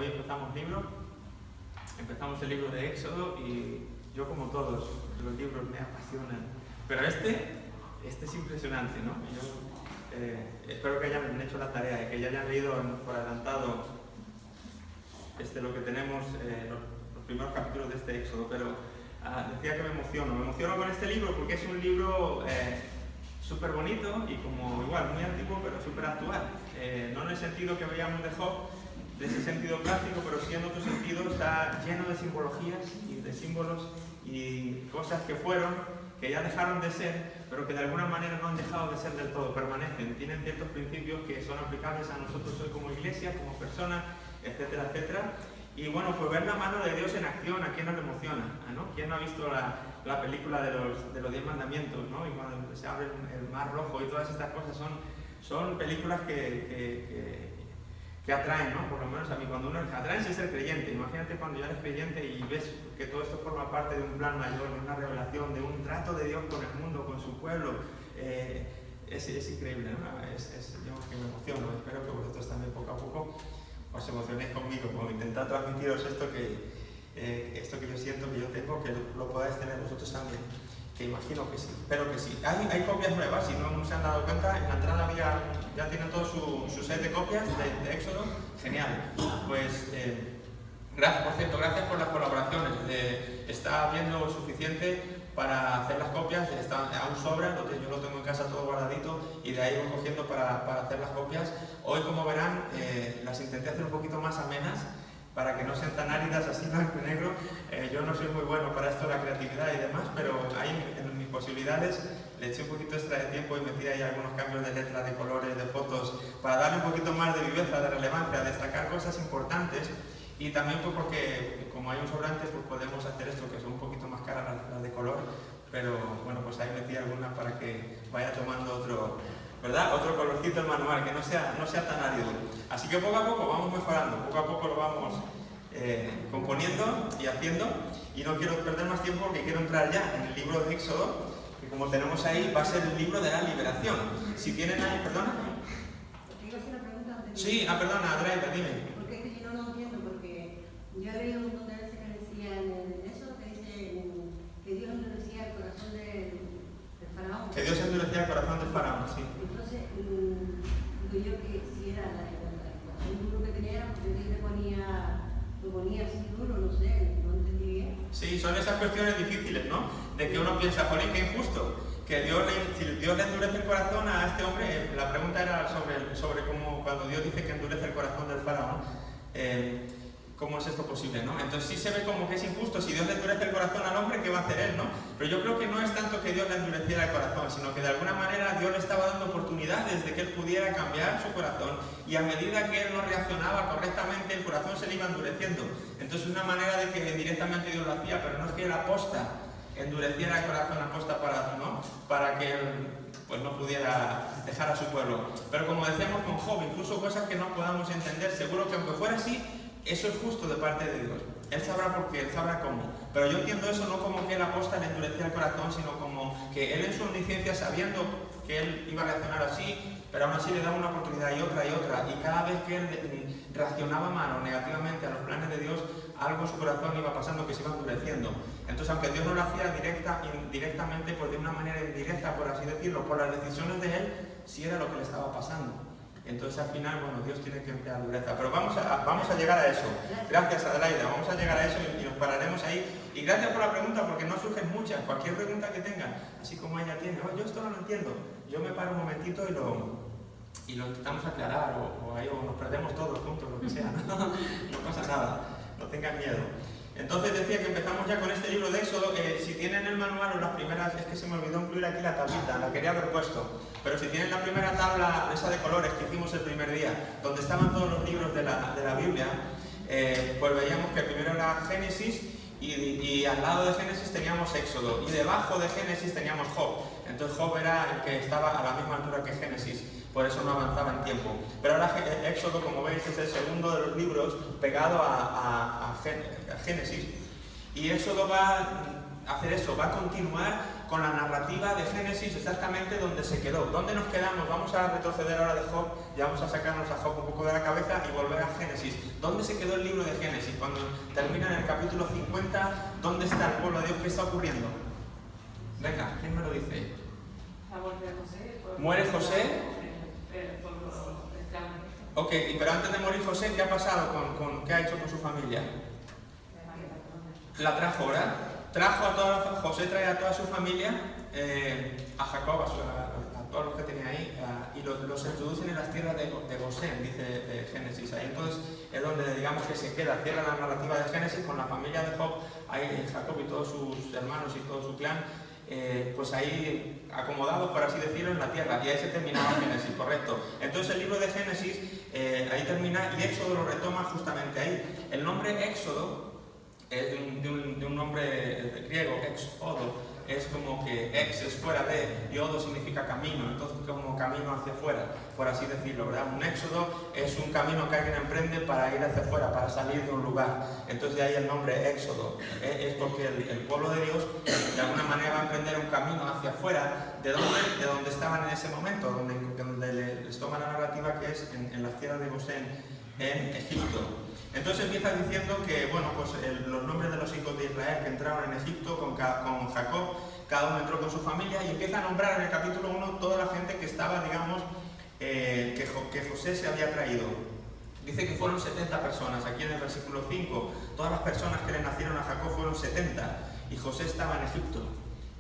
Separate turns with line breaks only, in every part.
Hoy empezamos el libro de Éxodo y yo, como todos los libros, me apasionan, pero este es impresionante, ¿no? Yo espero que hayan hecho la tarea y que ya hayan leído por adelantado lo que tenemos, los primeros capítulos de este Éxodo, pero decía que me emociono con este libro porque es un libro súper bonito y como igual muy antiguo pero súper actual, no en el sentido que veíamos de Job, de ese sentido práctico, pero sí en otro sentido está lleno de simbologías y de símbolos y cosas que ya dejaron de ser, pero que de alguna manera no han dejado de ser del todo, permanecen, tienen ciertos principios que son aplicables a nosotros hoy como iglesia, como personas, etcétera, etcétera. Y bueno, pues ver la mano de Dios en acción, ¿a quién nos emociona? ¿No? ¿Quién no ha visto la película de los 10 mandamientos, ¿no? Y cuando se abre el mar rojo y todas estas cosas son películas que atraen, ¿no? Por lo menos a mí, cuando uno atrae sin ser creyente. Imagínate cuando ya eres creyente y ves que todo esto forma parte de un plan mayor, de una revelación, de un trato de Dios con el mundo, con su pueblo. Es increíble, ¿no? Yo que me emociono. Espero que vosotros también poco a poco os emocionéis conmigo, como intentar transmitiros esto que yo siento, que yo tengo, que lo podáis tener vosotros también. Que imagino que sí, espero que sí. Hay copias nuevas, si no se han dado cuenta, en la entrada ya tienen todo su set de copias de Éxodo. Genial. Pues gracias, por cierto, gracias por las colaboraciones. Está habiendo suficiente para hacer las copias, aún sobra, yo lo tengo en casa todo guardadito y de ahí voy cogiendo para hacer las copias. Hoy, como verán, las intenté hacer un poquito más amenas, para que no sean tan áridas así blanco y negro. Yo no soy muy bueno para esto de la creatividad y demás, pero ahí en mis posibilidades le eché un poquito extra de tiempo y metí ahí algunos cambios de letra, de colores, de fotos, para darle un poquito más de viveza, de relevancia, destacar cosas importantes. Y también pues porque como hay un sobrante, pues podemos hacer esto, que son un poquito más caras las de color, pero bueno, pues ahí metí algunas para que vaya tomando otro colorcito el manual, que no sea tan árido. Así que poco a poco vamos mejorando, poco a poco lo vamos componiendo y haciendo. Y no quiero perder más tiempo porque quiero entrar ya en el libro de Éxodo, que como tenemos ahí va a ser el libro de la liberación. Si tienen ahí, ¿perdona? Sí, perdona, Adelaida, dime.
Porque es que yo no lo entiendo, porque yo he leído un montón de veces que decía en eso, que dice que Dios endurecía el corazón del faraón.
Que Dios endurecía el corazón del faraón, sí.
Entonces, digo yo que si era el duro que tenía, porque Dios lo ponía así duro, no sé, no entendí bien.
Sí, son esas cuestiones difíciles, ¿no? De que uno piensa, jolín, qué injusto. Que si Dios le endurece el corazón a este hombre, la pregunta era sobre cómo, cuando Dios dice que endurece el corazón del faraón, ¿cómo es esto posible, no? Entonces sí se ve como que es injusto. Si Dios le endurece el corazón al hombre, ¿qué va a hacer él, no? Pero yo creo que no es tanto que Dios le endureciera el corazón, sino que de alguna manera Dios le estaba dando oportunidades de que él pudiera cambiar su corazón, y a medida que él no reaccionaba correctamente, el corazón se le iba endureciendo. Entonces una manera de que directamente Dios lo hacía, pero no es que él aposta endureciera el corazón aposta para que él pues no pudiera dejar a su pueblo. Pero como decíamos con Job, incluso cosas que no podamos entender, seguro que aunque fuera así, eso es justo de parte de Dios. Él sabrá por qué, él sabrá cómo. Pero yo entiendo eso no como que él aposta le endurecía el corazón, sino como que él en su omnisciencia, sabiendo que él iba a reaccionar así, pero aún así le daba una oportunidad y otra, y cada vez que él reaccionaba mal o negativamente a los planes de Dios, algo en su corazón iba pasando que se iba endureciendo. Entonces, aunque Dios no lo hacía indirectamente, pues de una manera indirecta, por así decirlo, por las decisiones de él, sí era lo que le estaba pasando. Entonces, al final, bueno, Dios tiene que emplear dureza. Pero vamos a llegar a eso. Gracias, Adelaida. Vamos a llegar a eso y nos pararemos ahí. Y gracias por la pregunta, porque no surgen muchas. Cualquier pregunta que tengan, así como ella tiene, yo esto no lo entiendo. Yo me paro un momentito y lo intentamos aclarar, o nos perdemos todos juntos, lo que sea. No pasa nada. No tengan miedo. Entonces decía que empezamos ya con este libro de Éxodo. Si tienen el manual o las primeras, es que se me olvidó incluir aquí la tablita, la quería haber puesto, pero si tienen la primera tabla, esa de colores que hicimos el primer día, donde estaban todos los libros de la Biblia, pues veíamos que primero era Génesis y al lado de Génesis teníamos Éxodo y debajo de Génesis teníamos Job. Entonces Job era el que estaba a la misma altura que Génesis, por eso no avanzaba en tiempo. Pero ahora Éxodo, como veis, es el segundo de los libros pegado a Génesis. Y Éxodo va a hacer eso, va a continuar con la narrativa de Génesis exactamente donde se quedó. ¿Dónde nos quedamos? Vamos a retroceder ahora de Job, ya vamos a sacarnos a Job un poco de la cabeza y volver a Génesis. ¿Dónde se quedó el libro de Génesis? Cuando termina en el capítulo 50, ¿dónde está el pueblo de Dios? ¿Qué está ocurriendo? Venga, ¿quién me lo dice? ¿Muere José? Ok, pero antes de morir José, ¿qué ha pasado? ¿Qué ha hecho con su familia? La trajo, ¿verdad? José trae a toda su familia, a Jacob, a todos los que tenía ahí, y los introducen en las tierras de Gosén, dice Génesis. Ahí entonces es donde digamos que se queda, cierra la narrativa de Génesis con la familia de Job, ahí Jacob y todos sus hermanos y todo su clan, pues ahí acomodados, por así decirlo, en la tierra, y ahí se terminaba Génesis, correcto. Entonces el libro de Génesis ahí termina y Éxodo lo retoma justamente ahí. El nombre Éxodo es de un nombre griego, exodo, es como que ex es fuera de, y odo significa camino, entonces como camino hacia afuera, por así decirlo, ¿verdad? Un éxodo es un camino que alguien emprende para ir hacia afuera, para salir de un lugar, entonces de ahí el nombre éxodo, es porque el pueblo de Dios de alguna manera va a emprender un camino hacia afuera, de donde estaban en ese momento, donde les toma la narrativa que es en las tierras de Gosén, en Egipto. Entonces empieza diciendo que, bueno, pues los nombres de los hijos de Israel que entraron en Egipto con Jacob, cada uno entró con su familia y empieza a nombrar en el capítulo 1 toda la gente que estaba, digamos, que José se había traído. Dice que fueron 70 personas, aquí en el versículo 5, todas las personas que le nacieron a Jacob fueron 70 y José estaba en Egipto,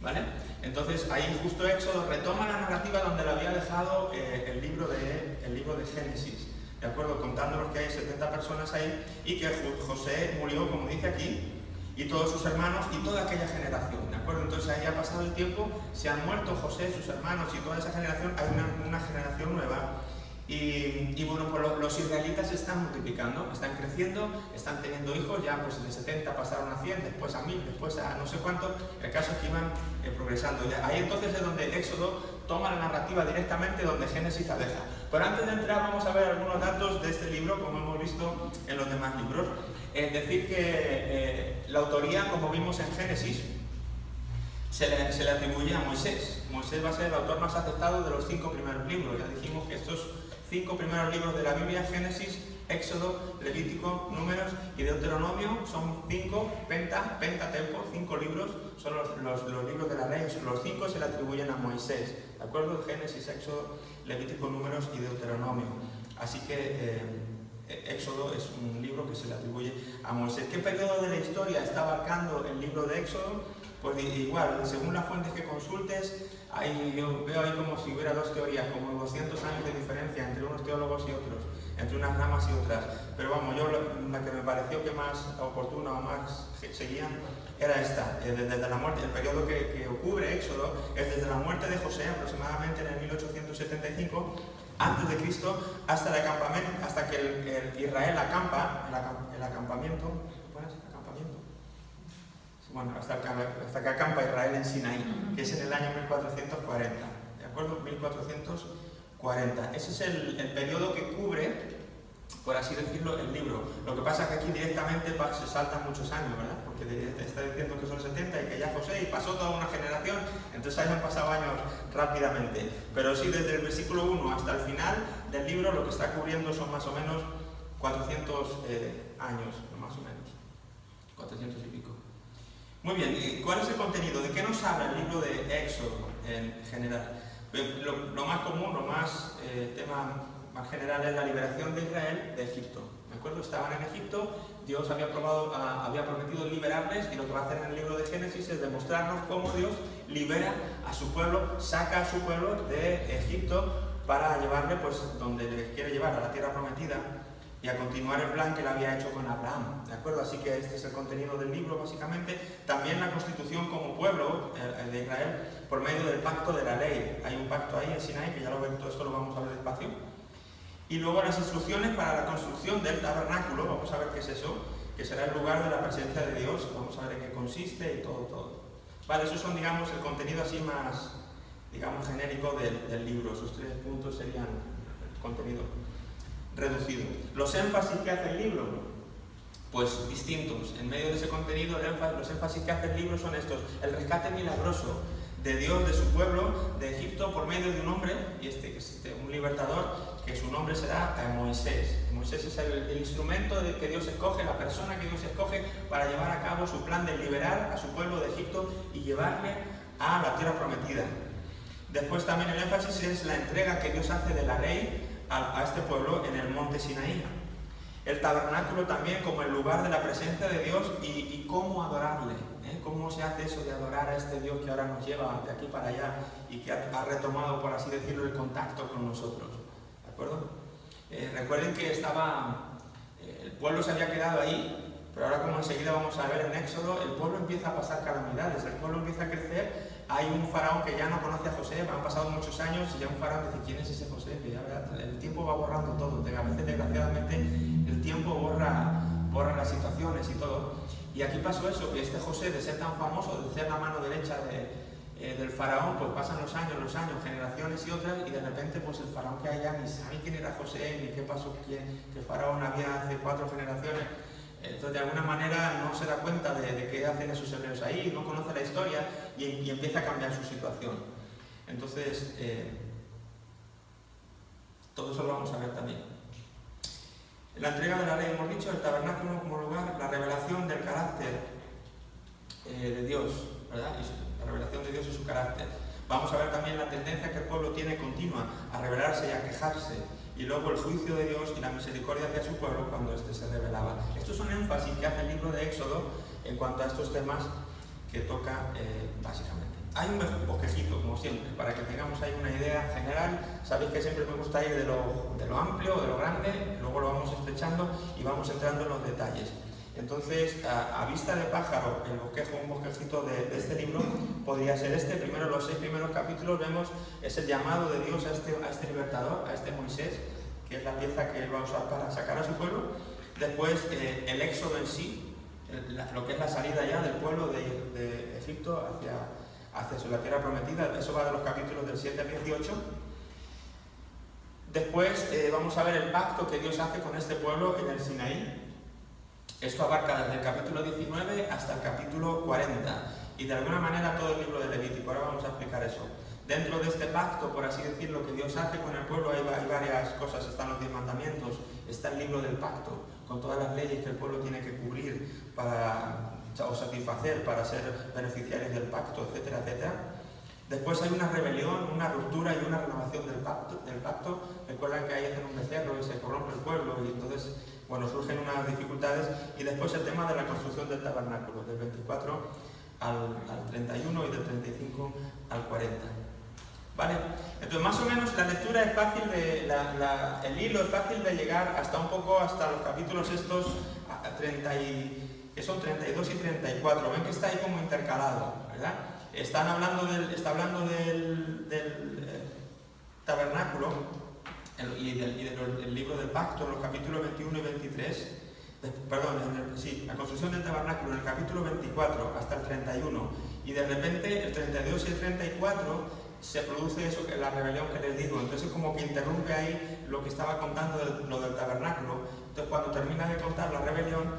¿vale? Entonces ahí justo Éxodo retoma la narrativa donde le había dejado el libro de Génesis. ¿De acuerdo? Contándonos que hay 70 personas ahí y que José murió, como dice aquí, y todos sus hermanos y toda aquella generación. ¿De acuerdo? Entonces ahí ha pasado el tiempo, se han muerto José, sus hermanos y toda esa generación, hay una generación nueva. Y bueno, pues los israelitas se están multiplicando, están creciendo, están teniendo hijos, ya pues de 70 pasaron a 100, después a 1000, después a no sé cuánto, el caso es que iban progresando. Y ahí entonces es donde Éxodo toma la narrativa directamente donde Génesis la deja. Pero antes de entrar vamos a ver algunos datos de este libro, como hemos visto en los demás libros. Es decir que la autoría, como vimos en Génesis, se le atribuye a Moisés. Moisés va a ser el autor más aceptado de los 5 primeros libros. Ya dijimos que estos 5 primeros libros de la Biblia, Génesis, Éxodo, Levítico, Números y Deuteronomio, son 5, Pentateuco, 5 libros, son los libros de la ley, los 5 se le atribuyen a Moisés, ¿de acuerdo? Génesis, Éxodo, Levítico, Números y Deuteronomio. Así que Éxodo es un libro que se le atribuye a Moisés. ¿Qué periodo de la historia está abarcando el libro de Éxodo? Pues igual, según las fuentes que consultes, yo veo ahí como si hubiera dos teorías, como 200 años de diferencia entre unos teólogos y otros, entre unas ramas y otras. Pero vamos, yo la que me pareció que más oportuna o más seguían era esta. Desde la muerte, el periodo que cubre Éxodo es desde la muerte de José, aproximadamente en el 1875 antes de Cristo, hasta que el Israel acampa, el acampamiento. Bueno, hasta que acampa Israel en Sinaí, que es en el año 1440, ¿de acuerdo? 1440. Ese es el periodo que cubre, por así decirlo, el libro. Lo que pasa es que aquí directamente se saltan muchos años, ¿verdad? Porque te está diciendo que son 70 y que ya José, y pasó toda una generación, entonces ahí han pasado años rápidamente. Pero sí, desde el versículo 1 hasta el final del libro, lo que está cubriendo son más o menos 400 años, más o menos, 400 y pico. Muy bien, ¿cuál es el contenido? ¿De qué nos habla el libro de Éxodo en general? Lo más común, tema más general es la liberación de Israel de Egipto. ¿De acuerdo? Estaban en Egipto, Dios había prometido liberarles, y lo que va a hacer en el libro de Génesis es demostrarnos cómo Dios libera a su pueblo, saca a su pueblo de Egipto para llevarle pues donde les quiere llevar, a la tierra prometida, y a continuar el plan que él había hecho con Abraham, ¿de acuerdo? Así que este es el contenido del libro, básicamente. También la constitución como pueblo de Israel por medio del pacto de la ley. Hay un pacto ahí en Sinaí, que ya lo ven, todo esto lo vamos a ver despacio. Y luego las instrucciones para la construcción del tabernáculo, vamos a ver qué es eso, que será el lugar de la presencia de Dios, vamos a ver en qué consiste y todo. Vale, esos son, digamos, el contenido así más, digamos, genérico del libro. Esos 3 puntos serían el contenido reducido. Los énfasis que hace el libro, pues distintos. En medio de ese contenido, los énfasis que hace el libro son estos: el rescate milagroso de Dios, de su pueblo, de Egipto, por medio de un hombre, y que es un libertador, que su nombre será Moisés. Moisés es el instrumento que Dios escoge, la persona que Dios escoge para llevar a cabo su plan de liberar a su pueblo de Egipto y llevarle a la tierra prometida. Después también el énfasis es la entrega que Dios hace de la ley a este pueblo en el monte Sinaí. El tabernáculo también como el lugar de la presencia de Dios y cómo adorarle. ¿Cómo se hace eso de adorar a este Dios que ahora nos lleva de aquí para allá y que ha retomado, por así decirlo, el contacto con nosotros? ¿De acuerdo? Recuerden que el pueblo se había quedado ahí, pero ahora, como enseguida vamos a ver en Éxodo, el pueblo empieza a pasar calamidades, el pueblo empieza a crecer. Hay un faraón que ya no conoce a José, han pasado muchos años y ya un faraón dice: ¿quién es ese José? Que el tiempo va borrando todo, a veces desgraciadamente el tiempo borra las situaciones y todo. Y aquí pasó eso, que este José, de ser tan famoso, de ser la mano derecha del faraón, pues pasan los años, generaciones y otras, y de repente pues el faraón que hay ya ni sabe quién era José, ni qué pasó, qué faraón había hace 4 generaciones. Entonces, de alguna manera no se da cuenta de qué hacen esos hebreos ahí, no conoce la historia y empieza a cambiar su situación. Entonces, todo eso lo vamos a ver también. La entrega de la ley, hemos dicho, el tabernáculo como lugar, la revelación del carácter de Dios, ¿verdad? La revelación de Dios y su carácter. Vamos a ver también la tendencia que el pueblo tiene continua a rebelarse y a quejarse, y luego el juicio de Dios y la misericordia hacia su pueblo cuando éste se rebelaba. Estos son énfasis que hace el libro de Éxodo en cuanto a estos temas que toca básicamente. Hay un bosquejito, como siempre, para que tengamos ahí una idea general. Sabéis que siempre me gusta ir de lo amplio, de lo grande, luego lo vamos estrechando y vamos entrando en los detalles. Entonces, a vista de pájaro, un bosquejito de este libro podría ser este. Primero, los 6 primeros capítulos vemos es el llamado de Dios a este libertador, a este Moisés, que es la pieza que él va a usar para sacar a su pueblo. Después, el éxodo en sí, lo que es la salida ya del pueblo de Egipto hacia la tierra prometida. Eso va de los capítulos del 7 al 18. Después vamos a ver el pacto que Dios hace con este pueblo en el Sinaí. Esto abarca desde el capítulo 19 hasta el capítulo 40 y de alguna manera todo el libro de Levítico. Ahora vamos a explicar eso. Dentro de este pacto, por así decirlo, que Dios hace con el pueblo, hay varias cosas. Están los 10 mandamientos, está el libro del pacto, con todas las leyes que el pueblo tiene que cubrir o satisfacer para ser beneficiarios del pacto, etcétera, etcétera. Después hay una rebelión, una ruptura y una renovación del pacto. Recuerdan que ahí hacen un becerro y se corrompe el pueblo y entonces, surgen unas dificultades. Y después el tema de la construcción del tabernáculo, del 24 al 31 y del 35 al 40. ¿Vale? Entonces, más o menos la lectura es fácil, el hilo es fácil de llegar hasta los capítulos estos, que son 32 y 34. Ven que está ahí como intercalado, ¿verdad? Está hablando del tabernáculo y del libro del pacto en los capítulos 21 y 23. La construcción del tabernáculo en el capítulo 24 hasta el 31, y de repente el 32 y el 34 se produce eso, que es la rebelión que les digo. Entonces como que interrumpe ahí lo que estaba contando lo del tabernáculo. Entonces cuando termina de contar la rebelión,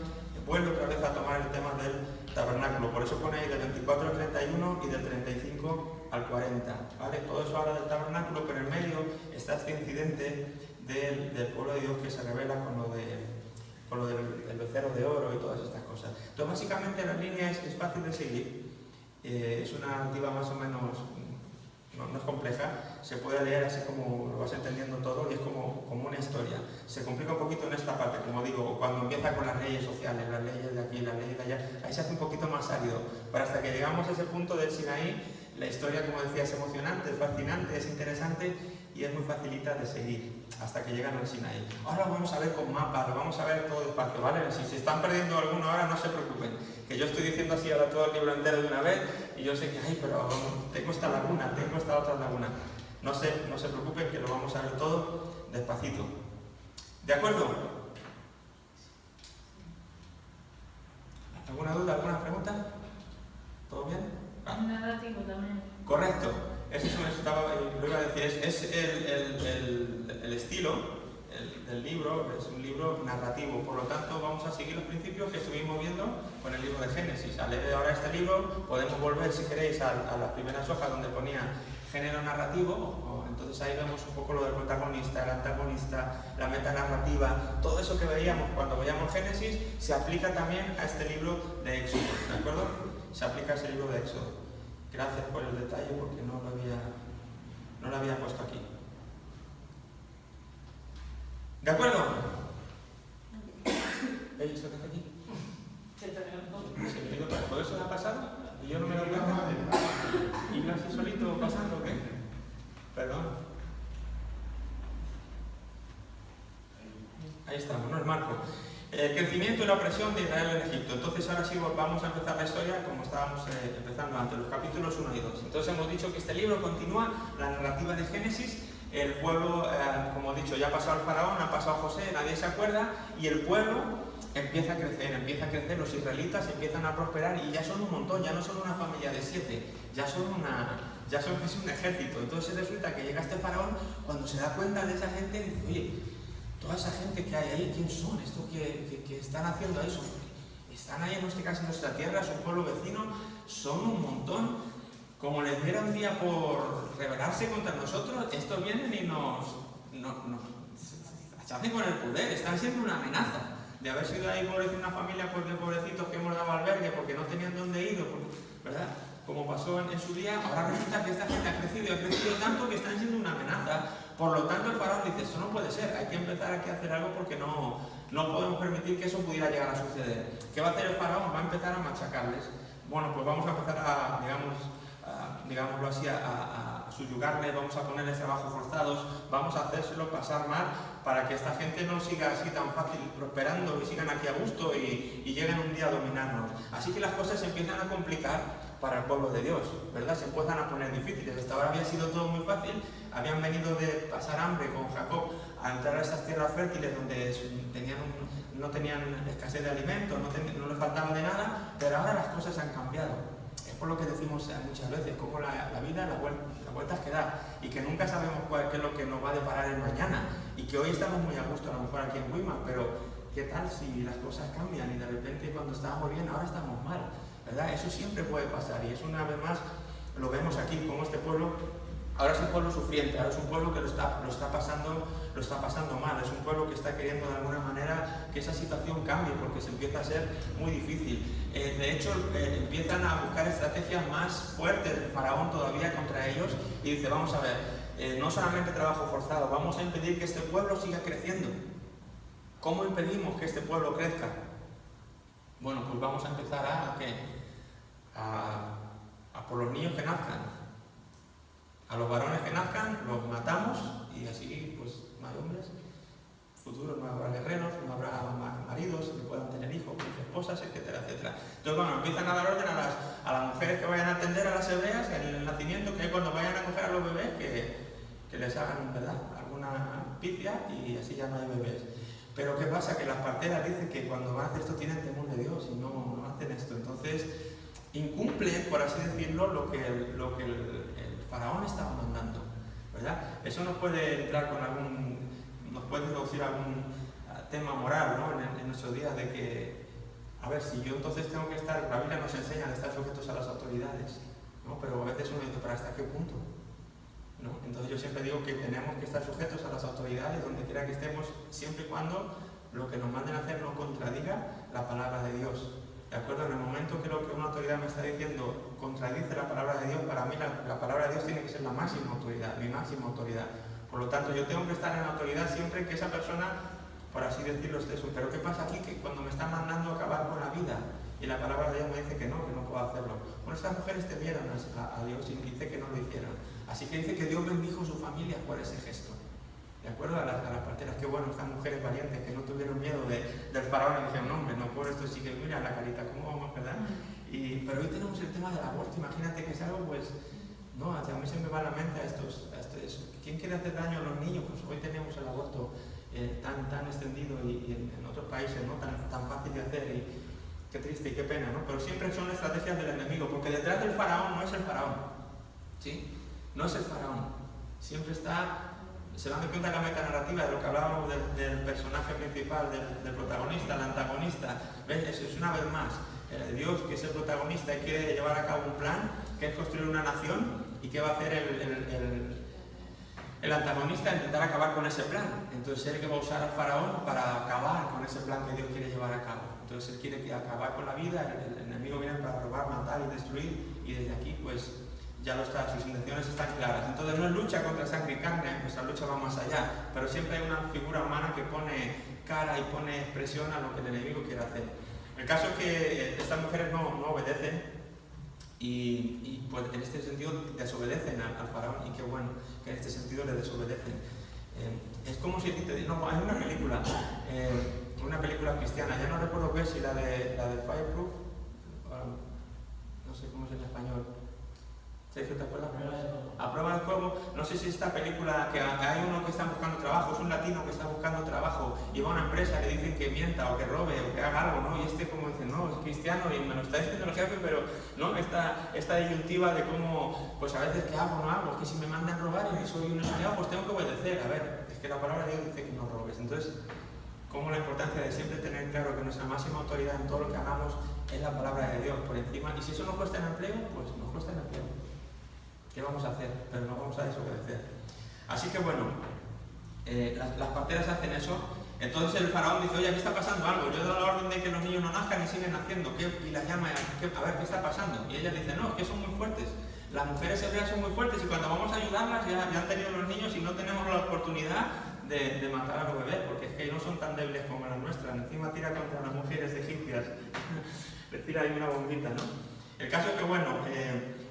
vuelve otra vez a tomar el tema del tabernáculo. Por eso pone ahí del 24 al 31 y del 35 al 40. ¿Vale? Todo eso habla del tabernáculo, pero en medio está este incidente del pueblo de Dios que se revela con lo del becerro de oro y todas estas cosas. Entonces básicamente la línea es fácil de seguir. Es una narrativa más o menos, no es compleja, se puede leer así como lo vas entendiendo todo y es como una historia. Se complica un poquito en esta parte, como digo, cuando empieza con las leyes sociales, las leyes de aquí, las leyes de allá, ahí se hace un poquito más árido. Pero hasta que llegamos a ese punto del Sinaí, la historia, como decía, es emocionante, es fascinante, es interesante y es muy facilita de seguir hasta que llegan al Sinaí. Ahora lo vamos a ver con mapas, lo vamos a ver todo despacio, ¿vale? Si se están perdiendo alguno ahora, no se preocupen, que yo estoy diciendo así ahora todo el libro entero de una vez y yo sé que, pero tengo esta laguna, tengo esta otra laguna. No se preocupen, que lo vamos a ver todo despacito. ¿De acuerdo? ¿Alguna duda, alguna pregunta? ¿Todo bien?
Narrativo también.
Correcto. Eso lo iba a decir, es el estilo del libro, es un libro narrativo, por lo tanto vamos a seguir los principios que estuvimos viendo haciendo con el libro de Génesis. Al leer ahora este libro podemos volver, si queréis, a las primeras hojas donde ponía género narrativo, entonces ahí vemos un poco lo del protagonista, el antagonista, la metanarrativa, todo eso que veíamos cuando veíamos Génesis se aplica también a este libro de Éxodo, ¿de acuerdo? Se aplica a ese libro de Éxodo. Gracias por el detalle porque no lo había puesto aquí. ¿De acuerdo? ¿Veis esto que hace aquí? ¿Todo eso me ha pasado? ¿Y yo no me doy cuenta? ¿Y no así solito pasando o qué? Perdón. Ahí estamos, ¿no? El marco. El crecimiento y la opresión de Israel en Egipto. Entonces ahora sí vamos a empezar la historia como estábamos empezando antes, los capítulos 1 y 2. Entonces hemos dicho que este libro continúa la narrativa de Génesis. El pueblo, como he dicho, ya ha pasado el faraón, ha pasado José, nadie se acuerda, y el pueblo empieza a crecer, los israelitas empiezan a prosperar y ya son un montón, ya no son una familia de 7, ya son casi un ejército. Entonces resulta que llega este faraón, cuando se da cuenta de esa gente, dice, oye, toda esa gente que hay ahí, ¿quién son? ¿Esto que están haciendo eso? Están ahí en nuestra tierra, es un pueblo vecino, son un montón. Como les diera un día por rebelarse contra nosotros, estos vienen y nos hacen con el poder, están siendo una amenaza. De haber sido ahí una familia pues, de pobrecitos que hemos dado albergue porque no tenían dónde ir, ¿verdad? Como pasó en su día, ahora resulta que esta gente ha crecido tanto que están siendo una amenaza. Por lo tanto, el faraón dice, esto no puede ser, hay que empezar aquí a hacer algo porque no podemos permitir que eso pudiera llegar a suceder. ¿Qué va a hacer el faraón? Va a empezar a machacarles. Bueno, pues vamos a empezar a, digámoslo así, a subyugarles, vamos a ponerles trabajos forzados, vamos a hacérselo pasar mal para que esta gente no siga así tan fácil prosperando y sigan aquí a gusto y lleguen un día a dominarnos. Así que las cosas se empiezan a complicar para el pueblo de Dios, ¿verdad? Se empiezan a poner difíciles. Hasta ahora había sido todo muy fácil, habían venido de pasar hambre con Jacob a entrar a esas tierras fértiles donde no tenían escasez de alimentos, no les faltaba de nada, pero ahora las cosas han cambiado. Es por lo que decimos muchas veces, como la vida, las vueltas que da, y que nunca sabemos qué es lo que nos va a deparar el mañana, y que hoy estamos muy a gusto a lo mejor aquí en Weimar, pero ¿qué tal si las cosas cambian y de repente cuando estábamos bien ahora estamos mal? ¿Verdad? Eso siempre puede pasar, y eso una vez más lo vemos aquí, como este pueblo ahora es un pueblo sufriente, ahora es un pueblo que lo está pasando mal, es un pueblo que está queriendo de alguna manera que esa situación cambie porque se empieza a ser muy difícil. De hecho, empiezan a buscar estrategias más fuertes del faraón todavía contra ellos y dice, vamos a ver, no solamente trabajo forzado, vamos a impedir que este pueblo siga creciendo. ¿Cómo impedimos que este pueblo crezca? Bueno, pues vamos a empezar a por los niños que nazcan. A los varones que nazcan los matamos y así pues no hay hombres, futuro no habrá guerreros, no habrá maridos que puedan tener hijos, esposas, etcétera, etcétera. Entonces bueno, empiezan a dar orden a las mujeres que vayan a atender a las hebreas en el nacimiento, que cuando vayan a coger a los bebés que les hagan, ¿verdad?, alguna picia y así ya no hay bebés. Pero ¿qué pasa? Que las parteras dicen que cuando van a hacer esto tienen temor de Dios y no hacen esto. Entonces incumplen, por así decirlo, lo que el faraón estaba mandando, ¿verdad? Eso nos puede entrar nos puede introducir algún tema moral, ¿no? En nuestros días de que, a ver, si yo entonces tengo que estar, la Biblia nos enseña de estar sujetos a las autoridades, ¿no? Pero a veces uno dice, ¿pero hasta qué punto? ¿No? Entonces yo siempre digo que tenemos que estar sujetos a las autoridades donde quiera que estemos, siempre y cuando lo que nos manden a hacer no contradiga la palabra de Dios. ¿De acuerdo? En el momento que lo que una autoridad me está diciendo contradice la palabra de Dios, para mí la palabra de Dios tiene que ser la máxima autoridad, mi máxima autoridad. Por lo tanto, yo tengo que estar en la autoridad siempre que esa persona, por así decirlo, esté eso. Pero ¿qué pasa aquí? Que cuando me están mandando a acabar con la vida y la palabra de Dios me dice que no puedo hacerlo. Bueno, estas mujeres temieron a Dios y dice que no lo hicieron. Así que dice que Dios bendijo su familia por ese gesto. ¿De acuerdo? A las parteras, qué bueno, estas mujeres valientes que no tuvieron miedo del faraón y dijeron, no hombre, no, por esto sí que mira la carita, ¿cómo vamos, verdad? Pero hoy tenemos el tema del aborto, imagínate que es algo, pues, no, a mí se me va a la mente a estos, ¿quién quiere hacer daño a los niños? Pues hoy tenemos el aborto tan extendido y en otros países, ¿no? Tan fácil de hacer y qué triste y qué pena, ¿no? Pero siempre son estrategias del enemigo, porque detrás del faraón no es el faraón, ¿sí? No es el faraón, siempre está se dan cuenta de la metanarrativa, de lo que hablábamos del personaje principal, del protagonista, el antagonista. ¿Ves? Eso es una vez más. Dios, que es el protagonista y quiere llevar a cabo un plan, que es construir una nación, y que va a hacer el antagonista, intentar acabar con ese plan. Entonces él que va a usar al faraón para acabar con ese plan que Dios quiere llevar a cabo. Entonces él quiere acabar con la vida, el enemigo viene para robar, matar y destruir, y desde aquí pues ya lo está, sus intenciones están claras. Entonces no es lucha contra sangre y carne, nuestra lucha va más allá, pero siempre hay una figura humana que pone cara y pone expresión a lo que el enemigo quiere hacer. El caso es que estas mujeres no obedecen y pues en este sentido desobedecen al faraón, y qué bueno que en este sentido le desobedecen. Es como si te digo, no, hay una película cristiana, ya no recuerdo qué es, si la de Fireproof, no sé cómo es en español. Sergio, ¿te acuerdas? A prueba de fuego. No sé si esta película, que hay uno que está buscando trabajo, es un latino que está buscando trabajo, y va a una empresa, le dicen que mienta o que robe o que haga algo, ¿no? Y este como dice, no, es cristiano y me lo está diciendo el jefe, pero no, esta disyuntiva de cómo, pues a veces que hago o no hago, es que si me mandan robar y soy un esclavo, pues tengo que obedecer. A ver, es que la palabra de Dios dice que no robes. Entonces, como la importancia de siempre tener claro que nuestra máxima autoridad en todo lo que hagamos es la palabra de Dios por encima, y si eso nos cuesta el empleo, pues nos cuesta el empleo. ¿Qué vamos a hacer? Pero no vamos a desobedecer. Así que bueno, las parteras hacen eso. Entonces el faraón dice, oye, aquí está pasando algo, yo he dado la orden de que los niños no nazcan y siguen naciendo. Y las llama, a ver qué está pasando. Y ellas dicen, no, es que son muy fuertes. Las mujeres hebreas son muy fuertes y cuando vamos a ayudarlas ya han tenido los niños y no tenemos la oportunidad de matar a los bebés, porque es que no son tan débiles como las nuestras. Encima tira contra las mujeres egipcias. Les tira ahí una bombita, ¿no? El caso es que, bueno,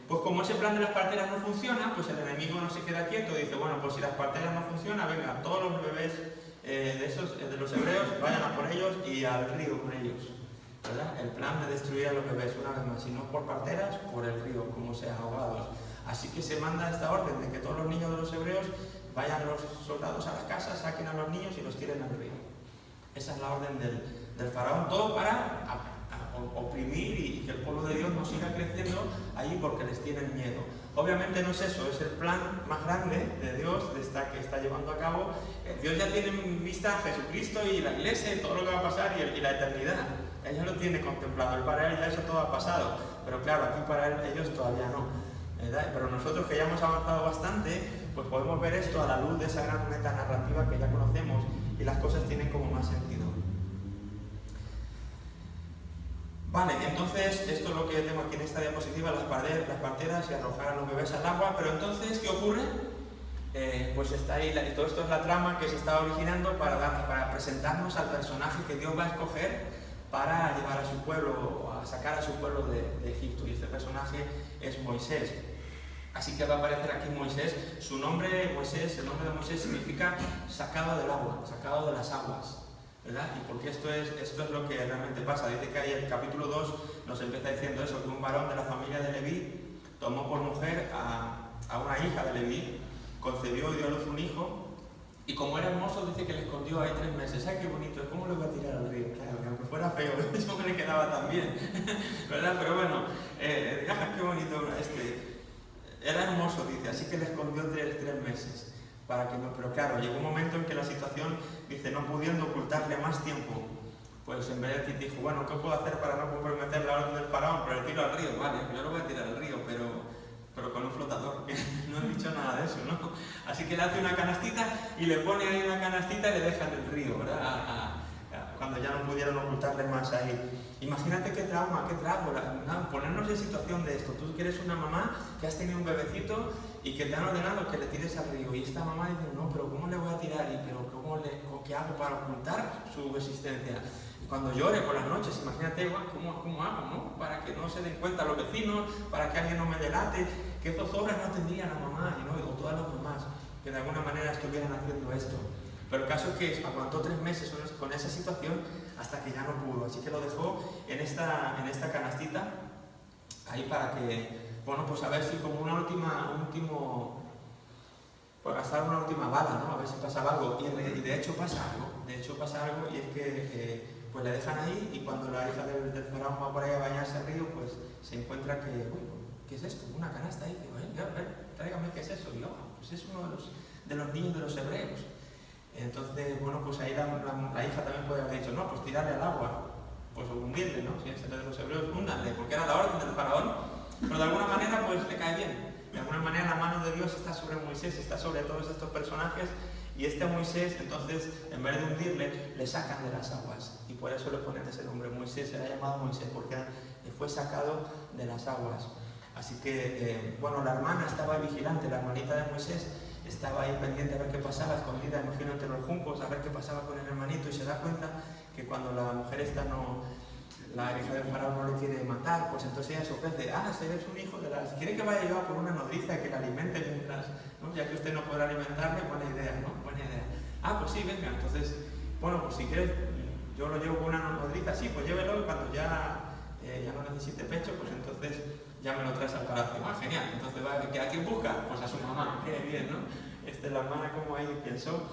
pues como ese plan de las parteras no funciona, pues el enemigo no se queda quieto y dice, bueno, pues si las parteras no funcionan, venga, todos los bebés de los hebreos, vayan a por ellos y al río con ellos, ¿verdad? El plan de destruir a los bebés, una vez más, si no por parteras, por el río, como sea, ahogados. Así que se manda esta orden de que todos los niños de los hebreos vayan los soldados a las casas, saquen a los niños y los tiren al río. Esa es la orden del faraón, todo para oprimir y que el pueblo de Dios no siga creciendo allí porque les tienen miedo. Obviamente no es eso, es el plan más grande de Dios que está llevando a cabo. Dios ya tiene en vista a Jesucristo y la iglesia y todo lo que va a pasar y la eternidad. Él ya lo tiene contemplado, y para él ya eso todo ha pasado, pero claro, aquí para ellos todavía no, ¿verdad? Pero nosotros que ya hemos avanzado bastante, pues podemos ver esto a la luz de esa gran metanarrativa que ya conocemos y las cosas tienen como más sentido. Vale, entonces esto es lo que tengo aquí en esta diapositiva, las parteras y arrojar a los bebés al agua, pero entonces, ¿qué ocurre? Pues está ahí, todo esto es la trama que se está originando para presentarnos al personaje que Dios va a escoger para llevar a su pueblo, a sacar a su pueblo de Egipto, y este personaje es Moisés. Así que va a aparecer aquí Moisés, su nombre, Moisés, el nombre de Moisés significa sacado del agua, sacado de las aguas. ¿Verdad? Y porque esto es lo que realmente pasa. Dice que ahí el capítulo 2 nos empieza diciendo eso, que un varón de la familia de Leví tomó por mujer a una hija de Leví, concebió y dio a luz un hijo, y como era hermoso dice que le escondió ahí 3 meses. ¡Ay, qué bonito! ¿Cómo le voy a tirar al río? Claro, que aunque fuera feo, eso me le quedaba tan bien, ¿verdad? Pero bueno, qué bonito era hermoso, dice, así que le escondió 3 meses. Para que no, pero claro, llegó un momento en que la situación, dice, no pudiendo ocultarle más tiempo, pues en vez de dijo, bueno, ¿qué puedo hacer para no comprometer la orden del faraón? Pero le tiro al río, vale, yo lo voy a tirar al río, pero con un flotador, que no he dicho nada de eso, ¿no? Así que le hace una canastita y le pone ahí una canastita y le deja en el río, ¿verdad? Cuando ya no pudieron ocultarle más ahí. Imagínate qué trauma, ponernos en situación de esto. Tú que eres una mamá que has tenido un bebecito y que te han ordenado que le tires al río, y esta mamá dice, no, pero ¿cómo le voy a tirar? ¿Qué hago para ocultar su existencia? Y cuando llore por las noches, imagínate, ¿cómo hago, no? Para que no se den cuenta los vecinos, para que alguien no me delate, qué zozobras no tendría la mamá, o todas las mamás que de alguna manera estuvieran haciendo esto. Pero el caso es que aguantó 3 meses con esa situación hasta que ya no pudo, así que lo dejó en esta canastita, ahí para que, bueno, pues a ver si como pues gastar una última bala, ¿no? A ver si pasaba algo, y de hecho pasa algo, y es que pues le dejan ahí, y cuando la hija del faraón va por ahí a bañarse al río, pues se encuentra que, uy, ¿qué es esto? Una canasta ahí, que, a ver, tráigame, ¿qué es eso? Y pues es uno de los niños de los hebreos. Entonces, bueno, pues ahí la hija también puede haber dicho, no, pues tirarle al agua, pues hundirle, ¿no? Si es el de los hebreos, húndanle, porque era la orden del faraón, pero de alguna manera pues le cae bien. De alguna manera la mano de Dios está sobre Moisés, está sobre todos estos personajes, y este Moisés, entonces, en vez de hundirle, le sacan de las aguas, y por eso le ponen ese nombre, Moisés, se le ha llamado Moisés, porque fue sacado de las aguas. Así que, bueno, la hermana estaba ahí vigilante, la hermanita de Moisés, estaba ahí pendiente a ver qué pasaba, escondida, imagino, entre los juncos, a ver qué pasaba con el hermanito, y se da cuenta que cuando la mujer esta la hija del faraón no le quiere matar, pues entonces ella se ofrece, si eres un hijo de las... Quiere que vaya yo por una nodriza que la alimente mientras, ¿no? Ya que usted no podrá alimentarle, buena idea, ¿no? Buena idea. Pues sí, venga, entonces, bueno, pues si quieres, yo lo llevo con una nodriza, sí, pues llévelo, y cuando ya no necesite pecho, pues entonces ya me lo traes al palacio. Genial, entonces ¿a quién busca? Pues a su mamá, qué bien, ¿no? La hermana como ahí pensó,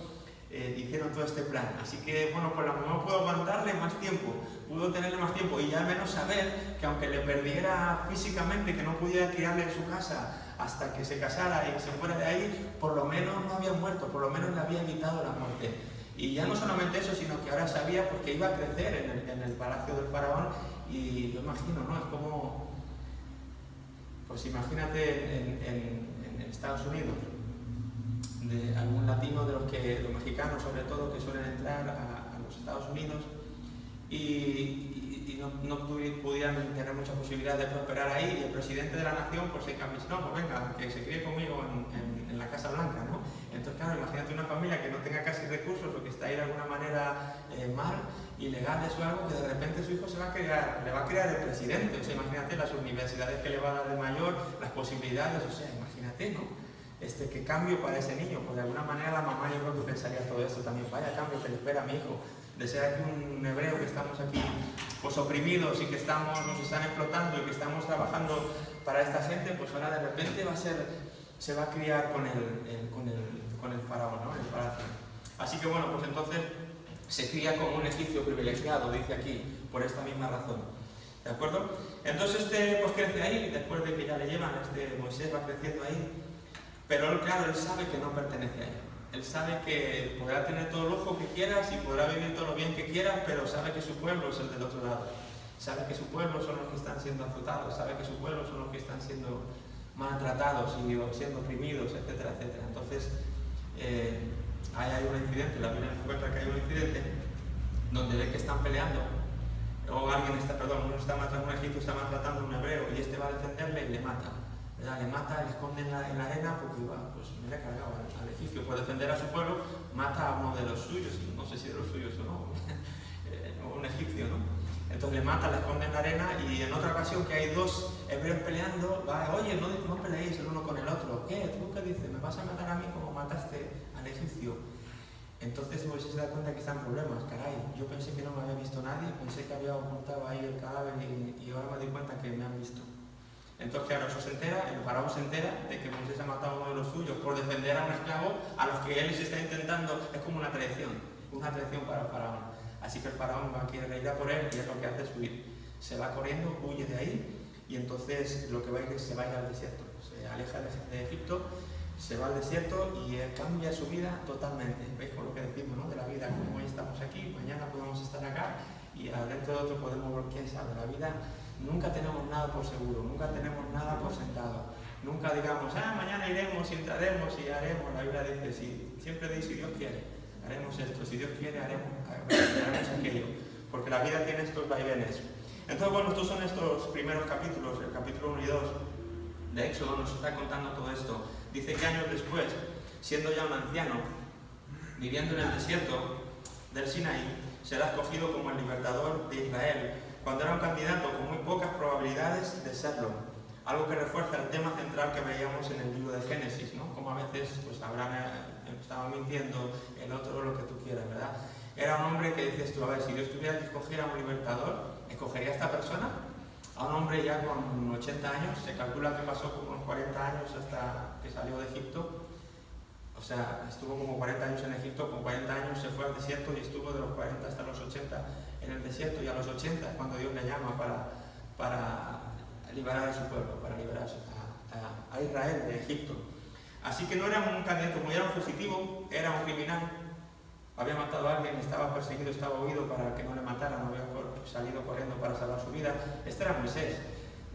hicieron todo este plan. Así que, bueno, pues la mamá pudo aguantarle más tiempo, pudo tenerle más tiempo, y ya al menos saber que aunque le perdiera físicamente, que no pudiera criarle en su casa hasta que se casara y se fuera de ahí, por lo menos no había muerto, por lo menos le había evitado la muerte. Y ya no solamente eso, sino que ahora sabía porque iba a crecer en el palacio del faraón, y yo imagino, ¿no? Es como, pues imagínate en Estados Unidos, de algún latino de los mexicanos sobre todo, que suelen entrar a los Estados Unidos y no pudieran tener mucha posibilidad de prosperar ahí, y el presidente de la nación pues se cambia, no, pues venga, que se críe conmigo en la Casa Blanca, ¿no? Entonces, claro, imagínate una familia que no tenga casi recursos o que está ahí de alguna manera mal, ilegales o algo, que de repente su hijo le va a crear el presidente. O sea, imagínate las universidades que le va a dar de mayor, las posibilidades, o sea, imagínate, ¿no? Qué cambio para ese niño. Pues de alguna manera la mamá, yo creo que pensaría todo esto también, vaya cambio que le espera a mi hijo, de ser aquí un hebreo que estamos aquí pues oprimidos y que nos están explotando y que estamos trabajando para esta gente, pues ahora de repente se va a criar con el faraón, ¿no? El palacio. Así que bueno, pues entonces se cría como un egipcio privilegiado, dice aquí, por esta misma razón. ¿De acuerdo? Entonces pues crece ahí, después de que ya le llevan, Moisés va creciendo ahí, pero claro, él sabe que no pertenece a él. Él sabe que podrá tener todo el lujo que quieras y podrá vivir todo lo bien que quieras, pero sabe que su pueblo es el del otro lado. Sabe que su pueblo son los que están siendo azotados, sabe que su pueblo son los que están siendo maltratados y siendo oprimidos, etcétera, etcétera. Entonces, ahí hay un incidente, la Biblia nos cuenta que hay un incidente donde ve que están peleando, o un egipcio está maltratando a un hebreo, y va a defenderle y le mata. ¿Verdad? Le mata, le esconde en la arena porque pues me le ha cargado al egipcio por defender a su pueblo, mata a uno de los suyos, no sé si de los suyos o no, un egipcio, ¿no? Entonces le mata, le esconde en la arena, y en otra ocasión que hay dos hebreos peleando, oye, no peleéis el uno con el otro. ¿Qué? ¿Tú qué dices? ¿Me vas a matar a mí como mataste al egipcio? Entonces Moisés se da cuenta que están problemas. Caray, yo pensé que no me había visto nadie, pensé que había ocultado ahí el cadáver y ahora me doy cuenta que me han visto. Entonces, claro, el faraón se entera de que Moisés ha matado a uno de los suyos por defender a un esclavo a los que él se está intentando, es como una traición para el faraón. Así que el faraón va a querer ir a por él, y es lo que hace es huir. Se va corriendo, huye de ahí, y entonces lo que va a ir es se va a ir al desierto. Se aleja de Egipto, se va al desierto y cambia su vida totalmente. ¿Veis por lo que decimos, ¿no? De la vida, como hoy estamos aquí, mañana podemos estar acá, y dentro de otro podemos ver quién sabe. La vida, nunca tenemos nada por seguro, nunca tenemos nada por sentado. Nunca digamos, mañana iremos y entraremos y haremos. La Biblia dice, siempre dice, si Dios quiere, haremos esto, si Dios quiere, haremos aquello. Porque la vida tiene estos vaivenes. Entonces, bueno, estos son estos primeros capítulos, el capítulo 1 y 2 de Éxodo nos está contando todo esto. Dice que años después, siendo ya un anciano, viviendo en el desierto del Sinaí, será escogido como el libertador de Israel, cuando era un candidato con muy pocas probabilidades de serlo. Algo que refuerza el tema central que veíamos en el libro de Génesis, ¿no? Como a veces pues Abraham estaba mintiendo, el otro lo que tú quieras, ¿verdad? Era un hombre que dices tú, a ver, si Dios tuviera que escoger a un libertador, ¿escogería a esta persona? A un hombre ya con 80 años, se calcula que pasó como unos 40 años hasta que salió de Egipto. O sea, estuvo como 40 años en Egipto, con 40 años se fue al desierto y estuvo de los 40 hasta los 80 en el desierto, y a los 80 es cuando Dios le llama para liberar a su pueblo, para liberar a Israel de Egipto. Así que no era un candidato, como era un fugitivo, era un criminal. Había matado a alguien, estaba perseguido, estaba huido para que no le mataran, había salido corriendo para salvar su vida. Este era Moisés.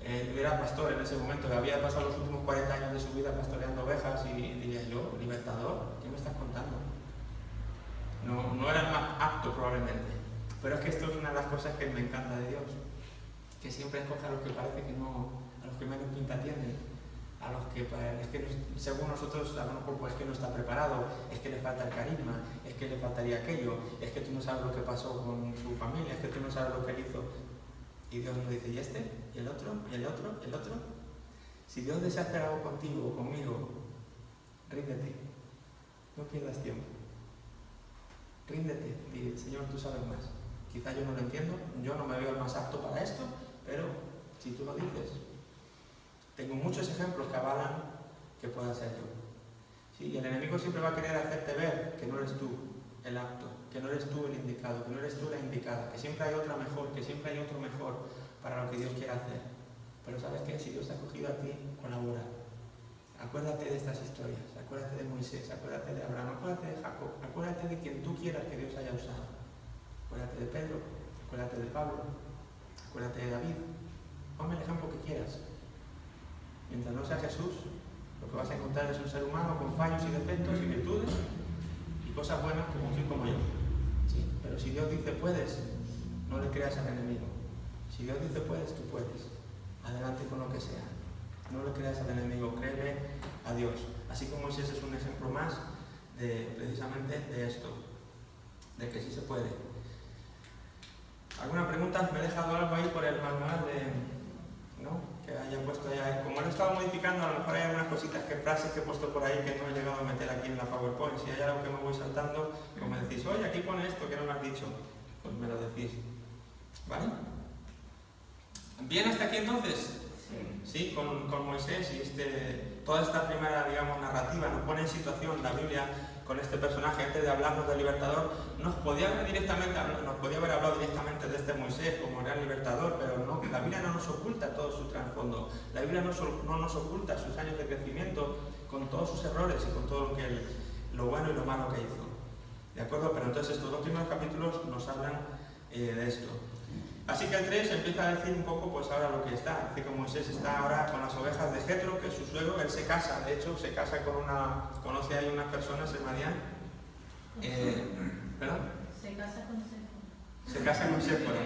Era pastor en ese momento, había pasado los últimos 40 años de su vida pastoreando ovejas y diría yo, libertador, ¿qué me estás contando? No era el más apto probablemente, pero es que esto es una de las cosas que me encanta de Dios, que siempre escoge a los que parece que no, a los que menos pinta tienen, a los que es que según nosotros a lo mejor pues, es que no está preparado, es que le falta el carisma, es que le faltaría aquello, es que tú no sabes lo que pasó con su familia, es que tú no sabes lo que él hizo. Y Dios nos dice, ¿y este? ¿Y el otro? ¿Y el otro? ¿Y el otro? Si Dios desea hacer algo contigo o conmigo, ríndete. No pierdas tiempo. Ríndete. Dile, Señor, tú sabes más. Quizá yo no lo entiendo, yo no me veo el más apto para esto, pero si tú lo dices, tengo muchos ejemplos que avalan que pueda ser yo. Sí, y el enemigo siempre va a querer hacerte ver que no eres tú el apto, que no eres tú el indicado, que no eres tú la indicada, que siempre hay otra mejor, que siempre hay otro mejor para lo que Dios quiere hacer. Pero ¿sabes qué? Si Dios te ha cogido a ti, colabora. Acuérdate de estas historias, acuérdate de Moisés, acuérdate de Abraham, acuérdate de Jacob, acuérdate de quien tú quieras que Dios haya usado. Acuérdate de Pedro, acuérdate de Pablo, acuérdate de David. Ponme el ejemplo que quieras. Mientras no sea Jesús, lo que vas a encontrar es un ser humano con fallos y defectos y virtudes y cosas buenas como tú y como yo. ¿Sí? Pero si Dios dice puedes, no le creas al enemigo. Si Dios dice puedes, tú puedes. Adelante con lo que sea. No le creas al enemigo, créele a Dios. Así como Moisés es un ejemplo más precisamente de esto, de que sí se puede. ¿Alguna pregunta? Me he dejado algo ahí por el manual ¿no? Que haya puesto ya. Como lo he estado modificando, a lo mejor hay algunas cositas, frases que he puesto por ahí que no he llegado a meter aquí en la PowerPoint. Si hay algo que me voy saltando, pues me decís, oye, aquí pone esto que no me has dicho, pues me lo decís. ¿Vale? ¿Bien hasta aquí entonces? Sí, con Moisés y toda esta primera, digamos, narrativa nos pone en situación la Biblia con este personaje. Antes de hablarnos del libertador, nos podía haber hablado directamente de este Moisés como era el libertador, pero no, la Biblia no nos oculta todo su trasfondo. La Biblia no nos oculta sus años de crecimiento con todos sus errores y con todo lo bueno y lo malo que hizo. ¿De acuerdo? Pero entonces estos dos primeros capítulos nos hablan de esto. Así que el 3 empieza a decir un poco, pues ahora lo que está. Dice que Moisés está ahora con las ovejas de Jetro, que es su suegro. Él se casa, de hecho, conoce ahí unas personas en Madián. ¿Perdón?
Se casa con Séfora.
Se casa con Séfora,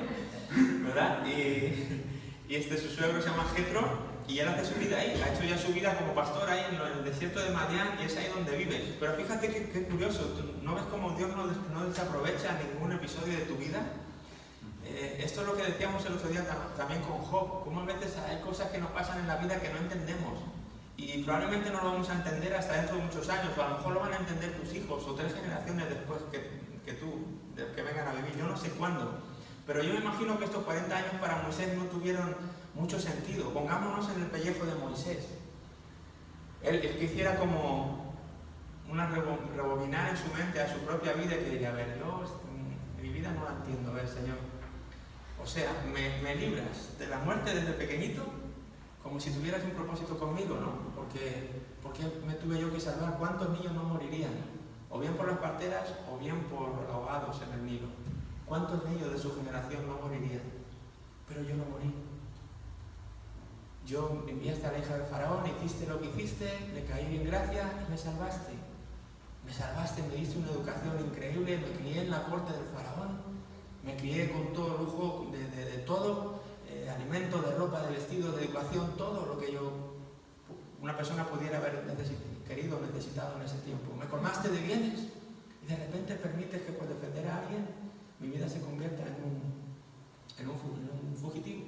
¿verdad? Y su suegro se llama Jetro, y él hace su vida ahí. Ha hecho ya su vida como pastor ahí en el desierto de Madián, y es ahí donde vive. Pero fíjate qué curioso, ¿no ves cómo Dios no desaprovecha ningún episodio de tu vida? Esto es lo que decíamos el otro día también con Job, como a veces hay cosas que nos pasan en la vida que no entendemos y probablemente no lo vamos a entender hasta dentro de muchos años, o a lo mejor lo van a entender tus hijos o 3 generaciones después que vengan a vivir, yo no sé cuándo, pero yo me imagino que estos 40 años para Moisés no tuvieron mucho sentido. Pongámonos en el pellejo de Moisés, él que hiciera como rebobinar en su mente a su propia vida y que diría, a ver, yo mi vida no la entiendo, a ver, Señor. O sea, me libras de la muerte desde pequeñito, como si tuvieras un propósito conmigo, ¿no? Porque me tuve yo que salvar. ¿Cuántos niños no morirían? O bien por las parteras, o bien por ahogados en el Nilo. ¿Cuántos niños de su generación no morirían? Pero yo no morí. Yo enviaste a la hija del faraón, hiciste lo que hiciste, le caí en gracia y me salvaste. Me salvaste, me diste una educación increíble, me crié en la corte del faraón. Me crié con todo lujo de todo, alimento, de ropa, de vestido, de educación, todo lo que una persona pudiera haber querido, necesitado en ese tiempo. Me colmaste de bienes y de repente permites que por defender a alguien mi vida se convierta en un fugitivo.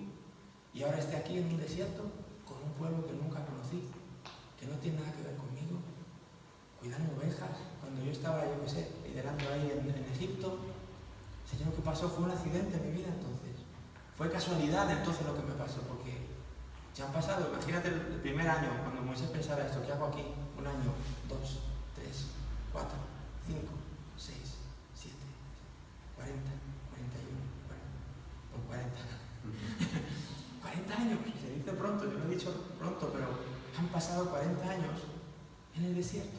Y ahora esté aquí en un desierto con un pueblo que nunca conocí, que no tiene nada que ver conmigo, cuidando ovejas, cuando yo estaba, yo qué sé, liderando ahí en Egipto. Señor, ¿qué pasó? Fue un accidente en mi vida entonces. Fue casualidad entonces lo que me pasó, porque ya han pasado, imagínate el primer año, cuando Moisés pensaba esto, ¿qué hago aquí? 1 año, 2, 3, 4, 5, 6, 7, 40, 41, 40 años, se dice pronto, yo lo he dicho pronto, pero han pasado 40 años en el desierto,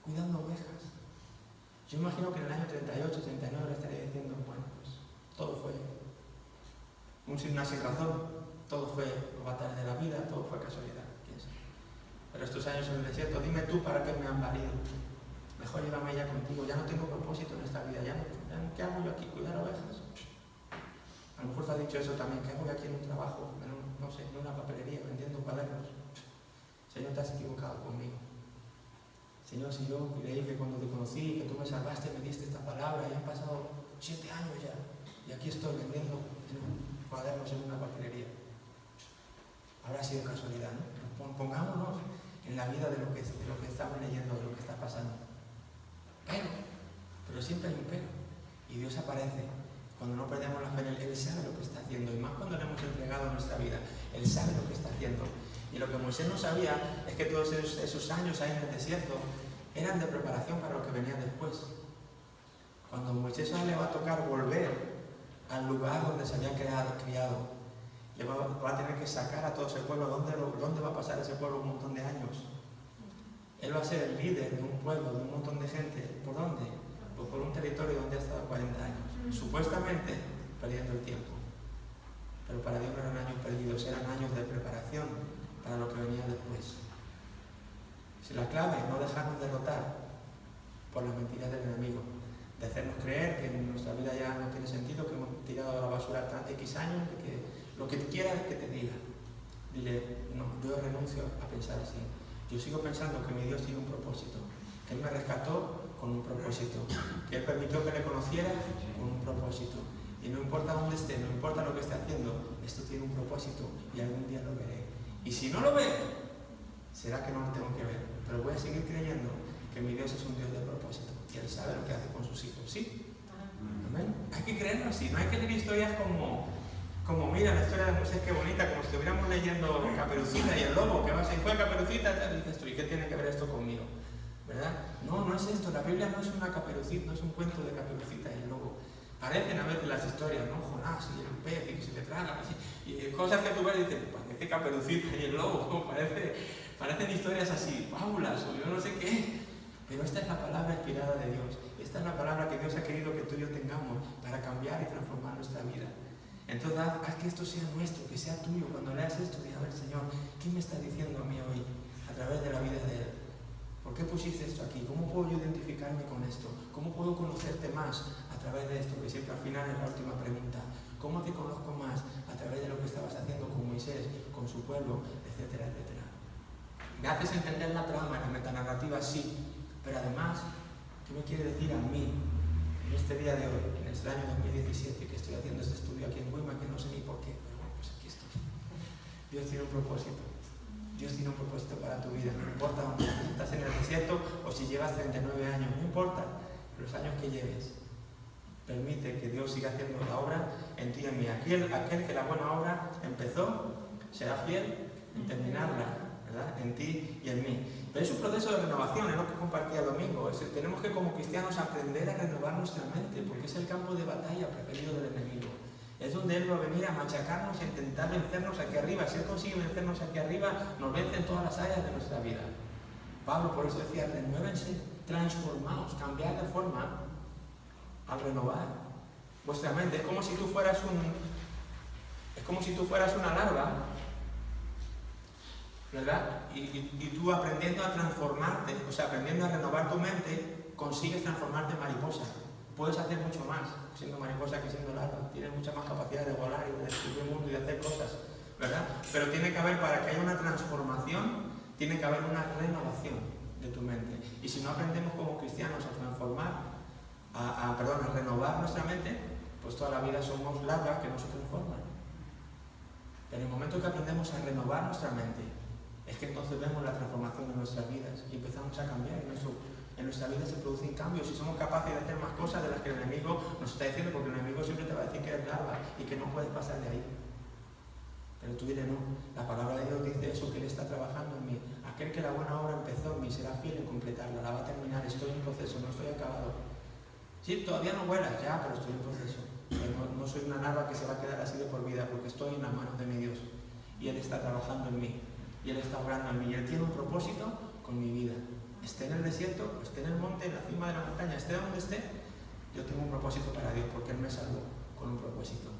cuidando ovejas. Yo imagino que en el año 38, 39 le estaría diciendo, bueno, pues todo fue una sin razón, todo fue los batallas de la vida, todo fue casualidad. ¿Quién sabe? Pero estos años en el desierto, dime tú para qué me han valido. Mejor llévame ya contigo, ya no tengo propósito en esta vida, ¿qué hago yo aquí? ¿Cuidar ovejas? A lo mejor te ha dicho eso también, ¿qué hago yo aquí en un trabajo? No sé, en una papelería, vendiendo cuadernos. Señor, te has equivocado conmigo. Señor, si yo creí que cuando te conocí, que tú me salvaste, me diste esta palabra, y han pasado 7 años ya, y aquí estoy vendiendo cuadernos en una papelería. Habrá sido casualidad, ¿no? Pongámonos en la vida de lo que estamos leyendo, de lo que está pasando. Pero siempre hay un pero. Y Dios aparece. Cuando no perdemos la fe en Él, Él sabe lo que está haciendo. Y más cuando le hemos entregado nuestra vida, Él sabe lo que está haciendo. Y lo que Moisés no sabía es que todos esos años ahí en el desierto eran de preparación para lo que venía después. Cuando Moisés ahora le va a tocar volver al lugar donde se había criado, le va a tener que sacar a todo ese pueblo. ¿Dónde va a pasar ese pueblo un montón de años? Él va a ser el líder de un pueblo, de un montón de gente. ¿Por dónde? Pues por un territorio donde ha estado 40 años. Supuestamente perdiendo el tiempo. Pero para Dios no eran años perdidos, eran años de preparación para lo que venía después. Si la clave es no dejarnos derrotar por las mentiras del enemigo, de hacernos creer que nuestra vida ya no tiene sentido, que hemos tirado a la basura X años, de que lo que quieras que te diga. Dile, no, yo renuncio a pensar así. Yo sigo pensando que mi Dios tiene un propósito, que Él me rescató con un propósito, que Él permitió que le conociera con un propósito. Y no importa dónde esté, no importa lo que esté haciendo, esto tiene un propósito y algún día lo veré. Y si no lo veo, será que no lo tengo que ver. Pero voy a seguir creyendo que mi Dios es un Dios de propósito, que Él sabe lo que hace con sus hijos. ¿Sí? Amén. Hay que creerlo así, no hay que leer historias como mira la historia de Moisés, qué bonita, como si estuviéramos leyendo Caperucita y el lobo, que vas y fue Caperucita, y dices tú, ¿y qué tiene que ver esto conmigo? ¿Verdad? No es esto, la Biblia no es una Caperucita, no es un cuento de Caperucita y el lobo. Parecen a veces las historias, ¿no? Jonás y el pez y que se le traga, y cosas que tú ves y dices, parece Caperucita y el lobo, parecen historias así, fábulas o yo no sé qué. Pero esta es la palabra inspirada de Dios, esta es la palabra que Dios ha querido que tú y yo tengamos para cambiar y transformar nuestra vida. Entonces haz que esto sea nuestro, que sea tuyo. Cuando leas esto, di a ver, Señor, ¿qué me está diciendo a mí hoy a través de la vida de Él? ¿Por qué pusiste esto aquí? ¿Cómo puedo yo identificarme con esto? ¿Cómo puedo conocerte más a través de esto? Que siempre al final es la última pregunta. ¿Cómo te conozco más a través de lo que estabas haciendo con Moisés, con su pueblo, etcétera, etcétera? ¿Me haces entender la trama, la metanarrativa? Sí. Pero además, ¿qué me quiere decir a mí en este día de hoy, en este año 2017, que estoy haciendo este estudio aquí en Wima, que no sé ni por qué, pero bueno, pues aquí estoy. Dios tiene un propósito. Dios tiene un propósito para tu vida. No importa si estás en el desierto o si llevas 39 años, no importa los años que lleves. Permite que Dios siga haciendo la obra en ti y en mí. Aquel que la buena obra empezó, será fiel en terminarla, ¿verdad? En ti y en mí. Pero es un proceso de renovación, es lo que compartía el domingo. Tenemos que como cristianos aprender a renovar nuestra mente, porque es el campo de batalla preferido del enemigo. Es donde Él va a venir a machacarnos e intentar vencernos aquí arriba. Si Él consigue vencernos aquí arriba, nos vence en todas las áreas de nuestra vida. Pablo por eso decía, renuévense, transformaos, cambiad de forma al renovar vuestra mente. Es como si tú fueras una larva, ¿verdad? Y tú aprendiendo a transformarte, o sea, aprendiendo a renovar tu mente, consigues transformarte en mariposa. Puedes hacer mucho más siendo mariposa que siendo larva. Tienes mucha más capacidad de volar y de descubrir el mundo y de hacer cosas, ¿verdad? Pero tiene que haber, para que haya una transformación, tiene que haber una renovación de tu mente. Y si no aprendemos como cristianos a transformar, a renovar nuestra mente, pues toda la vida somos larvas que no se transforman. Pero en el momento que aprendemos a renovar nuestra mente, es que entonces vemos la transformación de nuestras vidas y empezamos a cambiar. En nuestra vida se producen cambios y somos capaces de hacer más cosas de las que el enemigo nos está diciendo, porque el enemigo siempre te va a decir que eres larva y que no puedes pasar de ahí. Pero tú dile no, la palabra de Dios dice eso, que Él está trabajando en mí. Aquel que la buena obra empezó en mí será fiel en completarla, la va a terminar, estoy en proceso, no estoy acabado. Sí, todavía no vuelas, ya, pero estoy en proceso. No soy una larva que se va a quedar así de por vida, porque estoy en las manos de mi Dios y Él está trabajando en mí y Él está obrando en mí y Él tiene un propósito con mi vida. esté en el desierto, esté en el monte, en la cima de la montaña, esté donde esté, yo tengo un propósito para Dios, porque Él me salvó con un propósito.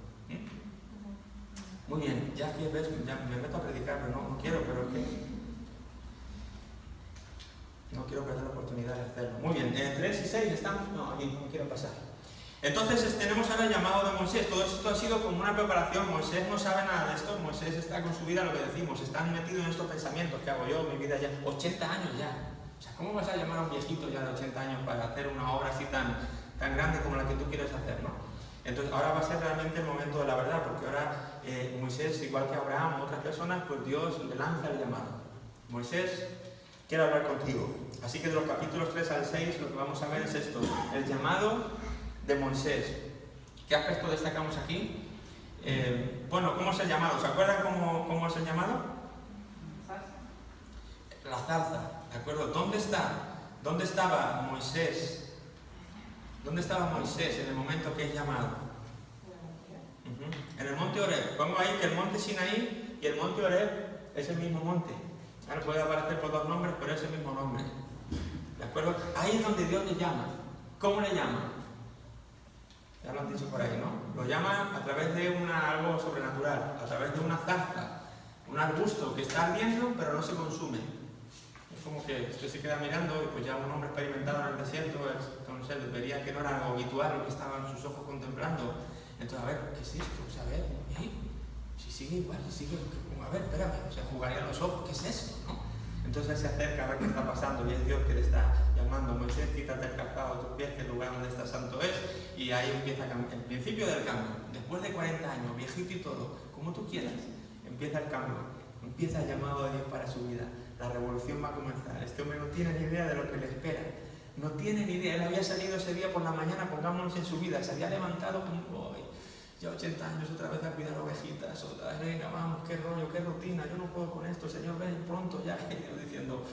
Muy bien, ya que ves, ya me meto a predicar, pero no quiero, pero es que no quiero perder la oportunidad de hacerlo. Muy bien, 3 y 6 estamos, no, aquí no quiero pasar. Entonces tenemos ahora el llamado de Moisés. Todo esto ha sido como una preparación. Moisés no sabe nada de esto. Moisés está con su vida, lo que decimos, están metidos en estos pensamientos que hago yo, mi vida ya, 80 años ya. O sea, ¿cómo vas a llamar a un viejito ya de 80 años para hacer una obra así tan grande como la que tú quieres hacer, ¿no? Entonces ahora va a ser realmente el momento de la verdad, porque ahora Moisés, igual que Abraham o otras personas, pues Dios le lanza el llamado. Moisés, quiero hablar contigo. Así que de los capítulos 3 al 6 lo que vamos a ver es esto, el llamado de Moisés. ¿Qué aspecto destacamos aquí? Bueno, ¿cómo es el llamado? ¿Se acuerdan cómo es el llamado? La zarza, ¿de acuerdo? ¿Dónde está? ¿Dónde estaba Moisés? ¿Dónde estaba Moisés en el momento que es llamado? En el monte Horeb. Pongo ahí que el monte Sinaí y el monte Horeb es el mismo monte. Ahora puede aparecer por 2 nombres, pero es el mismo nombre. ¿De acuerdo? Ahí es donde Dios le llama. ¿Cómo le llama? Ya lo han dicho por ahí, ¿no? Lo llama a través de algo sobrenatural, a través de una zarza, un arbusto que está ardiendo pero no se consume. Es como que usted se queda mirando y pues ya un hombre experimentado en el desierto, entonces vería que no era algo habitual lo que estaban sus ojos contemplando. Entonces, a ver, ¿qué es esto? O sea, a ver, si sigue igual, si sigue, a ver, espérame, o sea, jugaría los ojos, ¿qué es esto? ¿No? Entonces él se acerca a ver qué está pasando y es Dios que le está llamando. Moisés, quítate el calzado de tus pies, que el lugar donde está santo es, y ahí empieza el principio del cambio. Después de 40 años, viejito y todo, como tú quieras, empieza el cambio, empieza el llamado de Dios para su vida. La revolución va a comenzar. Este hombre no tiene ni idea de lo que le espera. No tiene ni idea. Él había salido ese día por la mañana, pongámonos en su vida, se había levantado como hoy. Ya 80 años otra vez a cuidar ovejitas, otra vez, venga, vamos, qué rollo, qué rutina, yo no puedo con esto, Señor, ven pronto ya. Y yo diciendo,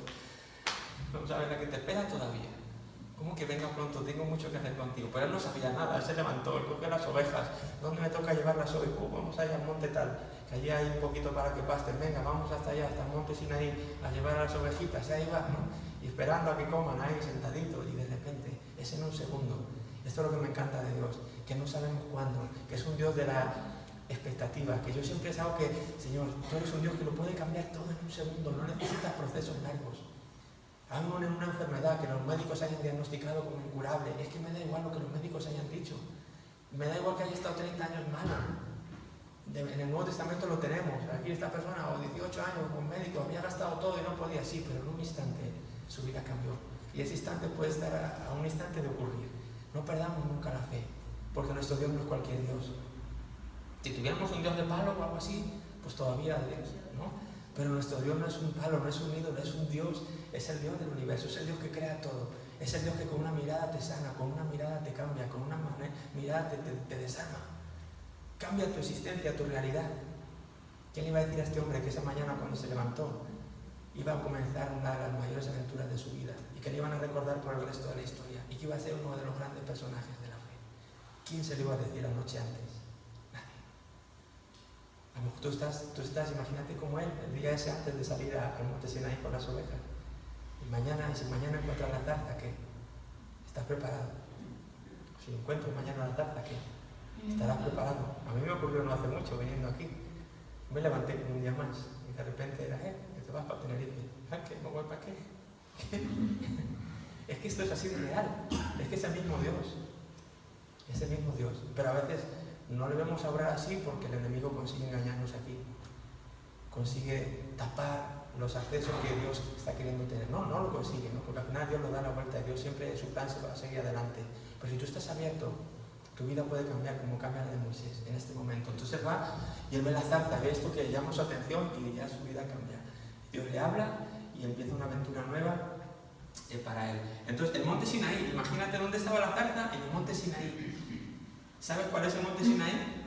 no sabes la que te espera todavía. ¿Cómo que venga pronto? Tengo mucho que hacer contigo. Pero él no sabía nada, él se levantó, él cogió las ovejas. ¿Dónde me toca llevarlas hoy? Pues vamos allá al monte tal, que allí hay un poquito para que pasten. Venga, vamos hasta allá, hasta el monte Sinaí, a llevar a las ovejitas. Y ahí va, ¿no? Y esperando a que coman ahí sentaditos. Y de repente, es en un segundo. Esto es lo que me encanta de Dios, que no sabemos cuándo, que es un Dios de la expectativa, que yo siempre he pensado que, Señor, tú eres un Dios que lo puede cambiar todo en un segundo, no necesitas procesos largos. Aún en una enfermedad que los médicos hayan diagnosticado como incurable, es que me da igual lo que los médicos hayan dicho. Me da igual que haya estado 30 años malo. En el Nuevo Testamento lo tenemos. Aquí esta persona, o 18 años como médico, había gastado todo y no podía, sí, pero en un instante su vida cambió. Y ese instante puede estar a un instante de ocurrir. No perdamos nunca la fe, porque nuestro Dios no es cualquier Dios. Si tuviéramos un Dios de palo o algo así, pues todavía Dios, ¿no? Pero nuestro Dios no es un palo, no es un ídolo, es un Dios, es el Dios del universo, es el Dios que crea todo, es el Dios que con una mirada te sana, con una mirada te cambia, con una mirada te desarma. Cambia tu existencia, tu realidad. ¿Quién le iba a decir a este hombre que esa mañana cuando se levantó iba a comenzar una de las mayores aventuras de su vida y que le iban a recordar por el resto de la historia y que iba a ser uno de los grandes personajes de la fe? ¿Quién se lo iba a decir la noche antes? Nadie. A lo mejor tú estás, imagínate como él, el día ese antes de salir al monte Sinaí con las ovejas. Y si mañana encuentras la zarza, ¿qué? ¿Estás preparado? Si encuentro mañana la zarza, ¿qué? ¿Estarás preparado? A mí me ocurrió no hace mucho viniendo aquí. Me levanté como un día más y de repente era él, que te vas para Tenerife. ¿Qué? ¿Me voy para qué? Es que esto es así de real. Es que es el mismo Dios. Es el mismo Dios. Pero a veces no le vemos obrar así porque el enemigo consigue engañarnos aquí. Consigue tapar los accesos que Dios está queriendo tener. No lo consigue, ¿no? Porque al final Dios lo da la vuelta. Dios siempre su plan se va a seguir adelante. Pero si tú estás abierto, tu vida puede cambiar como cambia la de Moisés en este momento. Entonces va y él ve la zarza, ve esto que llama su atención y ya su vida cambia. Dios le habla y empieza una aventura nueva para él. Entonces, el monte Sinaí, imagínate dónde estaba la zarza, en el monte Sinaí. ¿Sabes cuál es el monte Sinaí?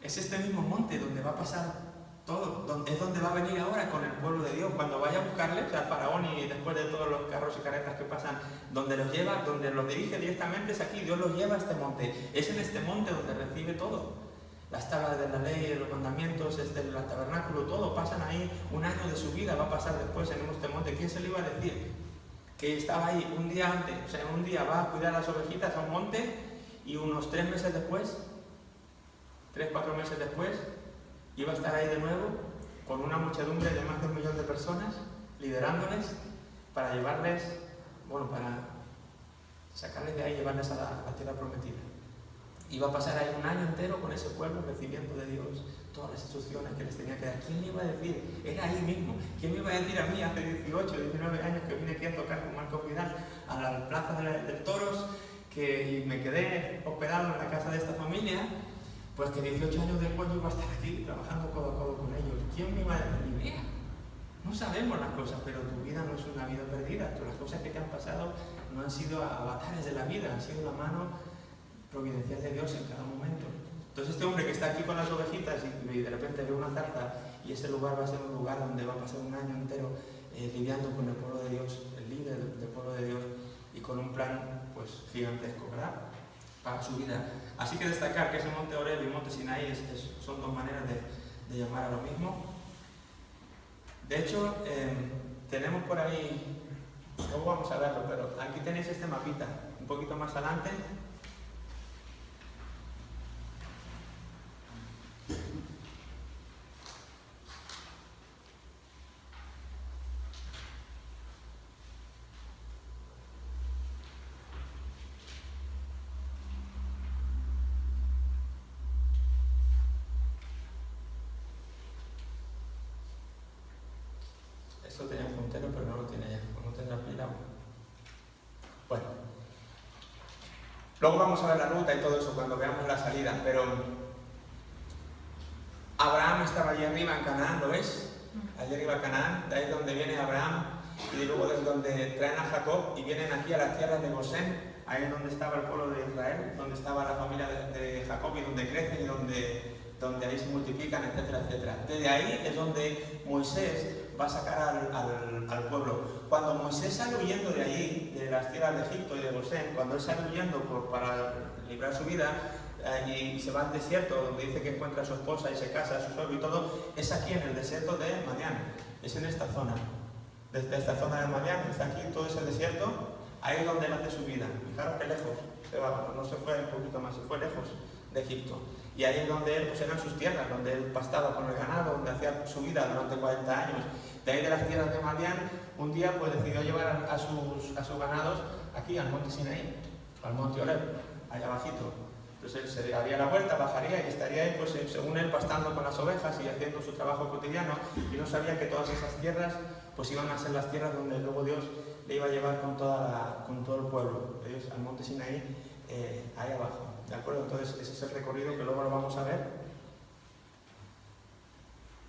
Es este mismo monte donde va a pasar todo, es donde va a venir ahora con el pueblo de Dios, cuando vaya a buscarle, o sea, el faraón y después de todos los carros y carretas que pasan, donde los lleva, donde los dirige directamente es aquí, Dios los lleva a este monte, es en este monte donde recibe todo. Las tablas de la ley, los mandamientos, el tabernáculo, todo pasan ahí, un año de su vida va a pasar después en este monte. ¿Quién se lo iba a decir? que estaba ahí un día antes, o sea, un día va a cuidar las ovejitas a un monte y unos 3 meses después, 3-4 meses después, iba a estar ahí de nuevo con una muchedumbre de más de 1 millón de personas, liderándoles para llevarles, bueno, para sacarles de ahí y llevarles a la tierra prometida. Iba a pasar ahí un año entero con ese pueblo recibiendo de Dios todas las instrucciones que les tenía que dar. ¿Quién le iba a decir? Era ahí mismo. ¿Quién me iba a decir a mí hace 18, 19 años que vine aquí a tocar con Marcos Vidal a la plaza de Toros y me quedé hospedado en la casa de esta familia? Pues que 18 años después yo iba a estar aquí trabajando codo a codo con ellos. ¿Quién me iba a decir? Ni idea. No sabemos las cosas, pero tu vida no es una vida perdida. Las cosas que te han pasado no han sido avatares de la vida, han sido la mano providencial de Dios en cada momento. Entonces este hombre que está aquí con las ovejitas y de repente ve una zarza y ese lugar va a ser un lugar donde va a pasar un año entero lidiando con el pueblo de Dios, el líder del pueblo de Dios, y con un plan pues gigantesco, ¿verdad?, para su vida. Así que destacar que ese monte Oreb y monte Sinaí son 2 maneras de llamar a lo mismo. De hecho, tenemos por ahí, luego vamos a verlo, pero aquí tenéis este mapita, un poquito más adelante. Esto tenía un puntero, pero no lo tiene ya, no tendrá pila. Bueno, luego vamos a ver la ruta y todo eso cuando veamos la salida, pero Abraham estaba allí arriba en Canaán, ¿lo ves? Allí arriba Canaán, de ahí es donde viene Abraham, y luego desde donde traen a Jacob y vienen aquí a las tierras de Gosén, ahí es donde estaba el pueblo de Israel, donde estaba la familia de Jacob y donde crecen y donde ahí se multiplican, etcétera, etcétera. Desde ahí es donde Moisés va a sacar al pueblo. Cuando Moisés sale huyendo de allí, de las tierras de Egipto y de Gosén, cuando él sale huyendo para librar su vida y se va al desierto, donde dice que encuentra a su esposa y se casa, a su suegro y todo, es aquí en el desierto de Madián, es en esta zona. Desde esta zona de Madián, está aquí todo ese desierto, ahí es donde él hace su vida. Fijaros que lejos, no se fue un poquito más, se fue lejos de Egipto. Y ahí es donde él, pues eran sus tierras, donde él pastaba con el ganado, donde hacía su vida durante 40 años. De ahí de las tierras de Madián, un día pues decidió llevar a sus ganados aquí al monte Sinaí, al monte Oreb, allá abajito. Entonces él se daría la vuelta, bajaría y estaría ahí, pues según él, pastando con las ovejas y haciendo su trabajo cotidiano, y no sabía que todas esas tierras pues iban a ser las tierras donde luego Dios le iba a llevar con todo el pueblo de Dios al monte Sinaí, ahí abajo. ¿De acuerdo? Entonces ese es el recorrido que luego lo vamos a ver.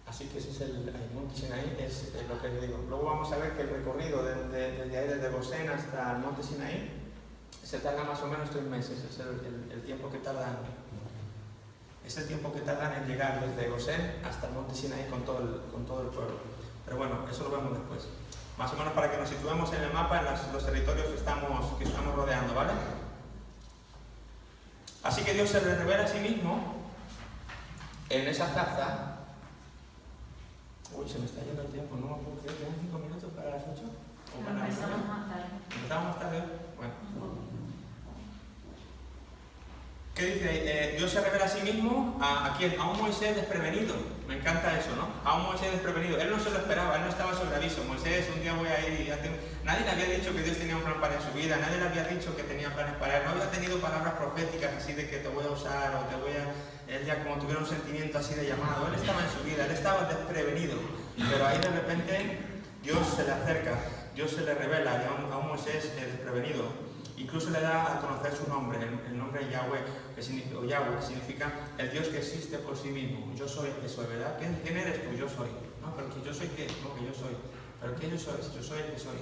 Así que ese es el monte Sinaí, es lo que les digo. Luego vamos a ver que el recorrido desde ahí, desde Gosén hasta el monte Sinaí, se tarda más o menos 3 meses. Es el tiempo que tardan. Es el tiempo que tardan en llegar desde Gosén hasta el monte Sinaí con todo el pueblo. Pero bueno, eso lo vemos después. Más o menos para que nos situemos en el mapa, en los territorios que estamos rodeando, ¿vale? Así que Dios se le revela a sí mismo en esa zarza. Uy, se me está yendo el tiempo, no me puedo creer. ¿Quedan 5 minutos para las 8? ¿O para las 9?
Empezamos más tarde.
¿Empezamos más tarde? Bueno. ¿Qué dice ahí? Dios se revela a sí mismo ¿a quién? A un Moisés desprevenido. Me encanta eso, ¿no? A un Moisés desprevenido. Él no se lo esperaba, él no estaba sobre aviso. Moisés, un día voy a ir y ya tengo... Nadie le había dicho que Dios tenía un plan para su vida, nadie le había dicho que tenía planes para él. No había tenido palabras proféticas así de que te voy a usar o te voy a... Él ya como tuviera un sentimiento así de llamado. Él estaba en su vida, él estaba desprevenido. Pero ahí de repente Dios se le acerca, Dios se le revela a un Moisés desprevenido. Incluso le da a conocer su nombre, el nombre de Yahweh, que significa el Dios que existe por sí mismo. Yo soy el que soy, ¿verdad? ¿Quién eres tú? Yo soy. No, pero que yo soy qué, no, que yo soy. ¿Pero qué yo soy? Yo soy el que soy.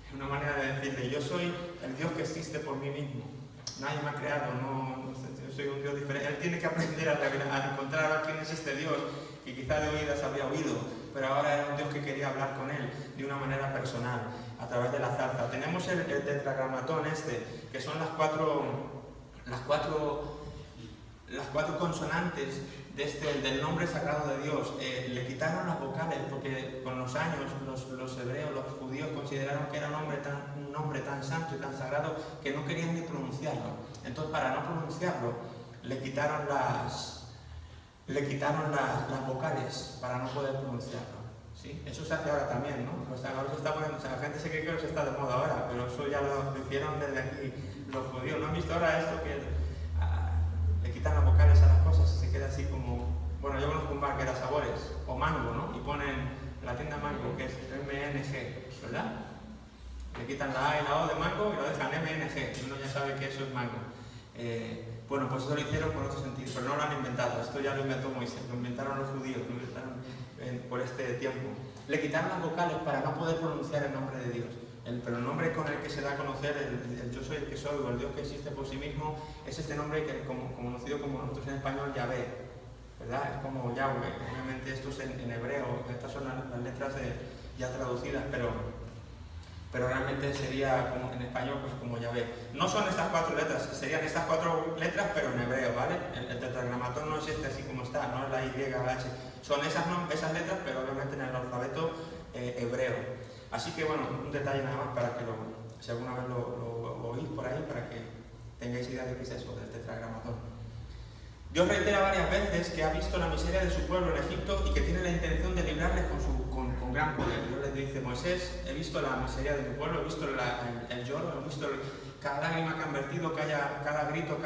Es una manera de decirle, yo soy el Dios que existe por mí mismo. Nadie me ha creado, yo soy un Dios diferente. Él tiene que aprender a encontrar a quién es este Dios, que quizá de oídas había oído, pero ahora era un Dios que quería hablar con él de una manera personal, a través de la zarza. Tenemos el tetragramatón que son las cuatro las 4 consonantes del nombre sagrado de Dios, le quitaron las vocales porque con los años los hebreos, los judíos consideraron que era un nombre tan santo y tan sagrado que no querían ni pronunciarlo. Entonces, para no pronunciarlo, le quitaron las vocales para no poder pronunciarlo. ¿Sí? Eso se hace ahora también, ¿no? Pues ahora se está poniendo, o sea, la gente se cree que se está de moda ahora, pero eso ya lo hicieron desde aquí los judíos. ¿No han visto ahora esto que le quitan las vocales a las cosas y se queda así como... Bueno, yo conozco un bar que era Sabores, o Mango, ¿no? Y ponen en la tienda Mango, que es MNG, ¿verdad? Le quitan la A y la O de Mango y lo dejan MNG, y uno ya sabe que eso es Mango. Bueno, pues eso lo hicieron por otro sentido, pero no lo han inventado. Esto ya lo inventó Moisés, lo inventaron los judíos, lo inventaron por este tiempo. Le quitaron las vocales para no poder pronunciar el nombre de Dios. Pero el nombre con el que se da a conocer el yo soy el que soy, o el Dios que existe por sí mismo, es este nombre que conocido como nosotros en español Yahvé, ¿verdad? Es como Yahweh. Obviamente esto es en hebreo, estas son las letras ya traducidas, pero realmente sería como en español pues como Yahvé. No son estas 4 letras, serían estas 4 letras pero en hebreo, ¿vale? El tetragramatón no es este así como está, no es la Y, la H. Son esas letras pero obviamente en el alfabeto hebreo. Así que bueno, un detalle nada más para que si alguna vez lo oís por ahí, para que tengáis idea de qué es eso del tetragramatón. Dios reitera varias veces que ha visto la miseria de su pueblo en Egipto y que tiene la intención de librarles con gran poder. Dios les dice: Moisés, he visto la miseria de tu pueblo, he visto el lloro, he visto cada lágrima que han vertido, cada grito,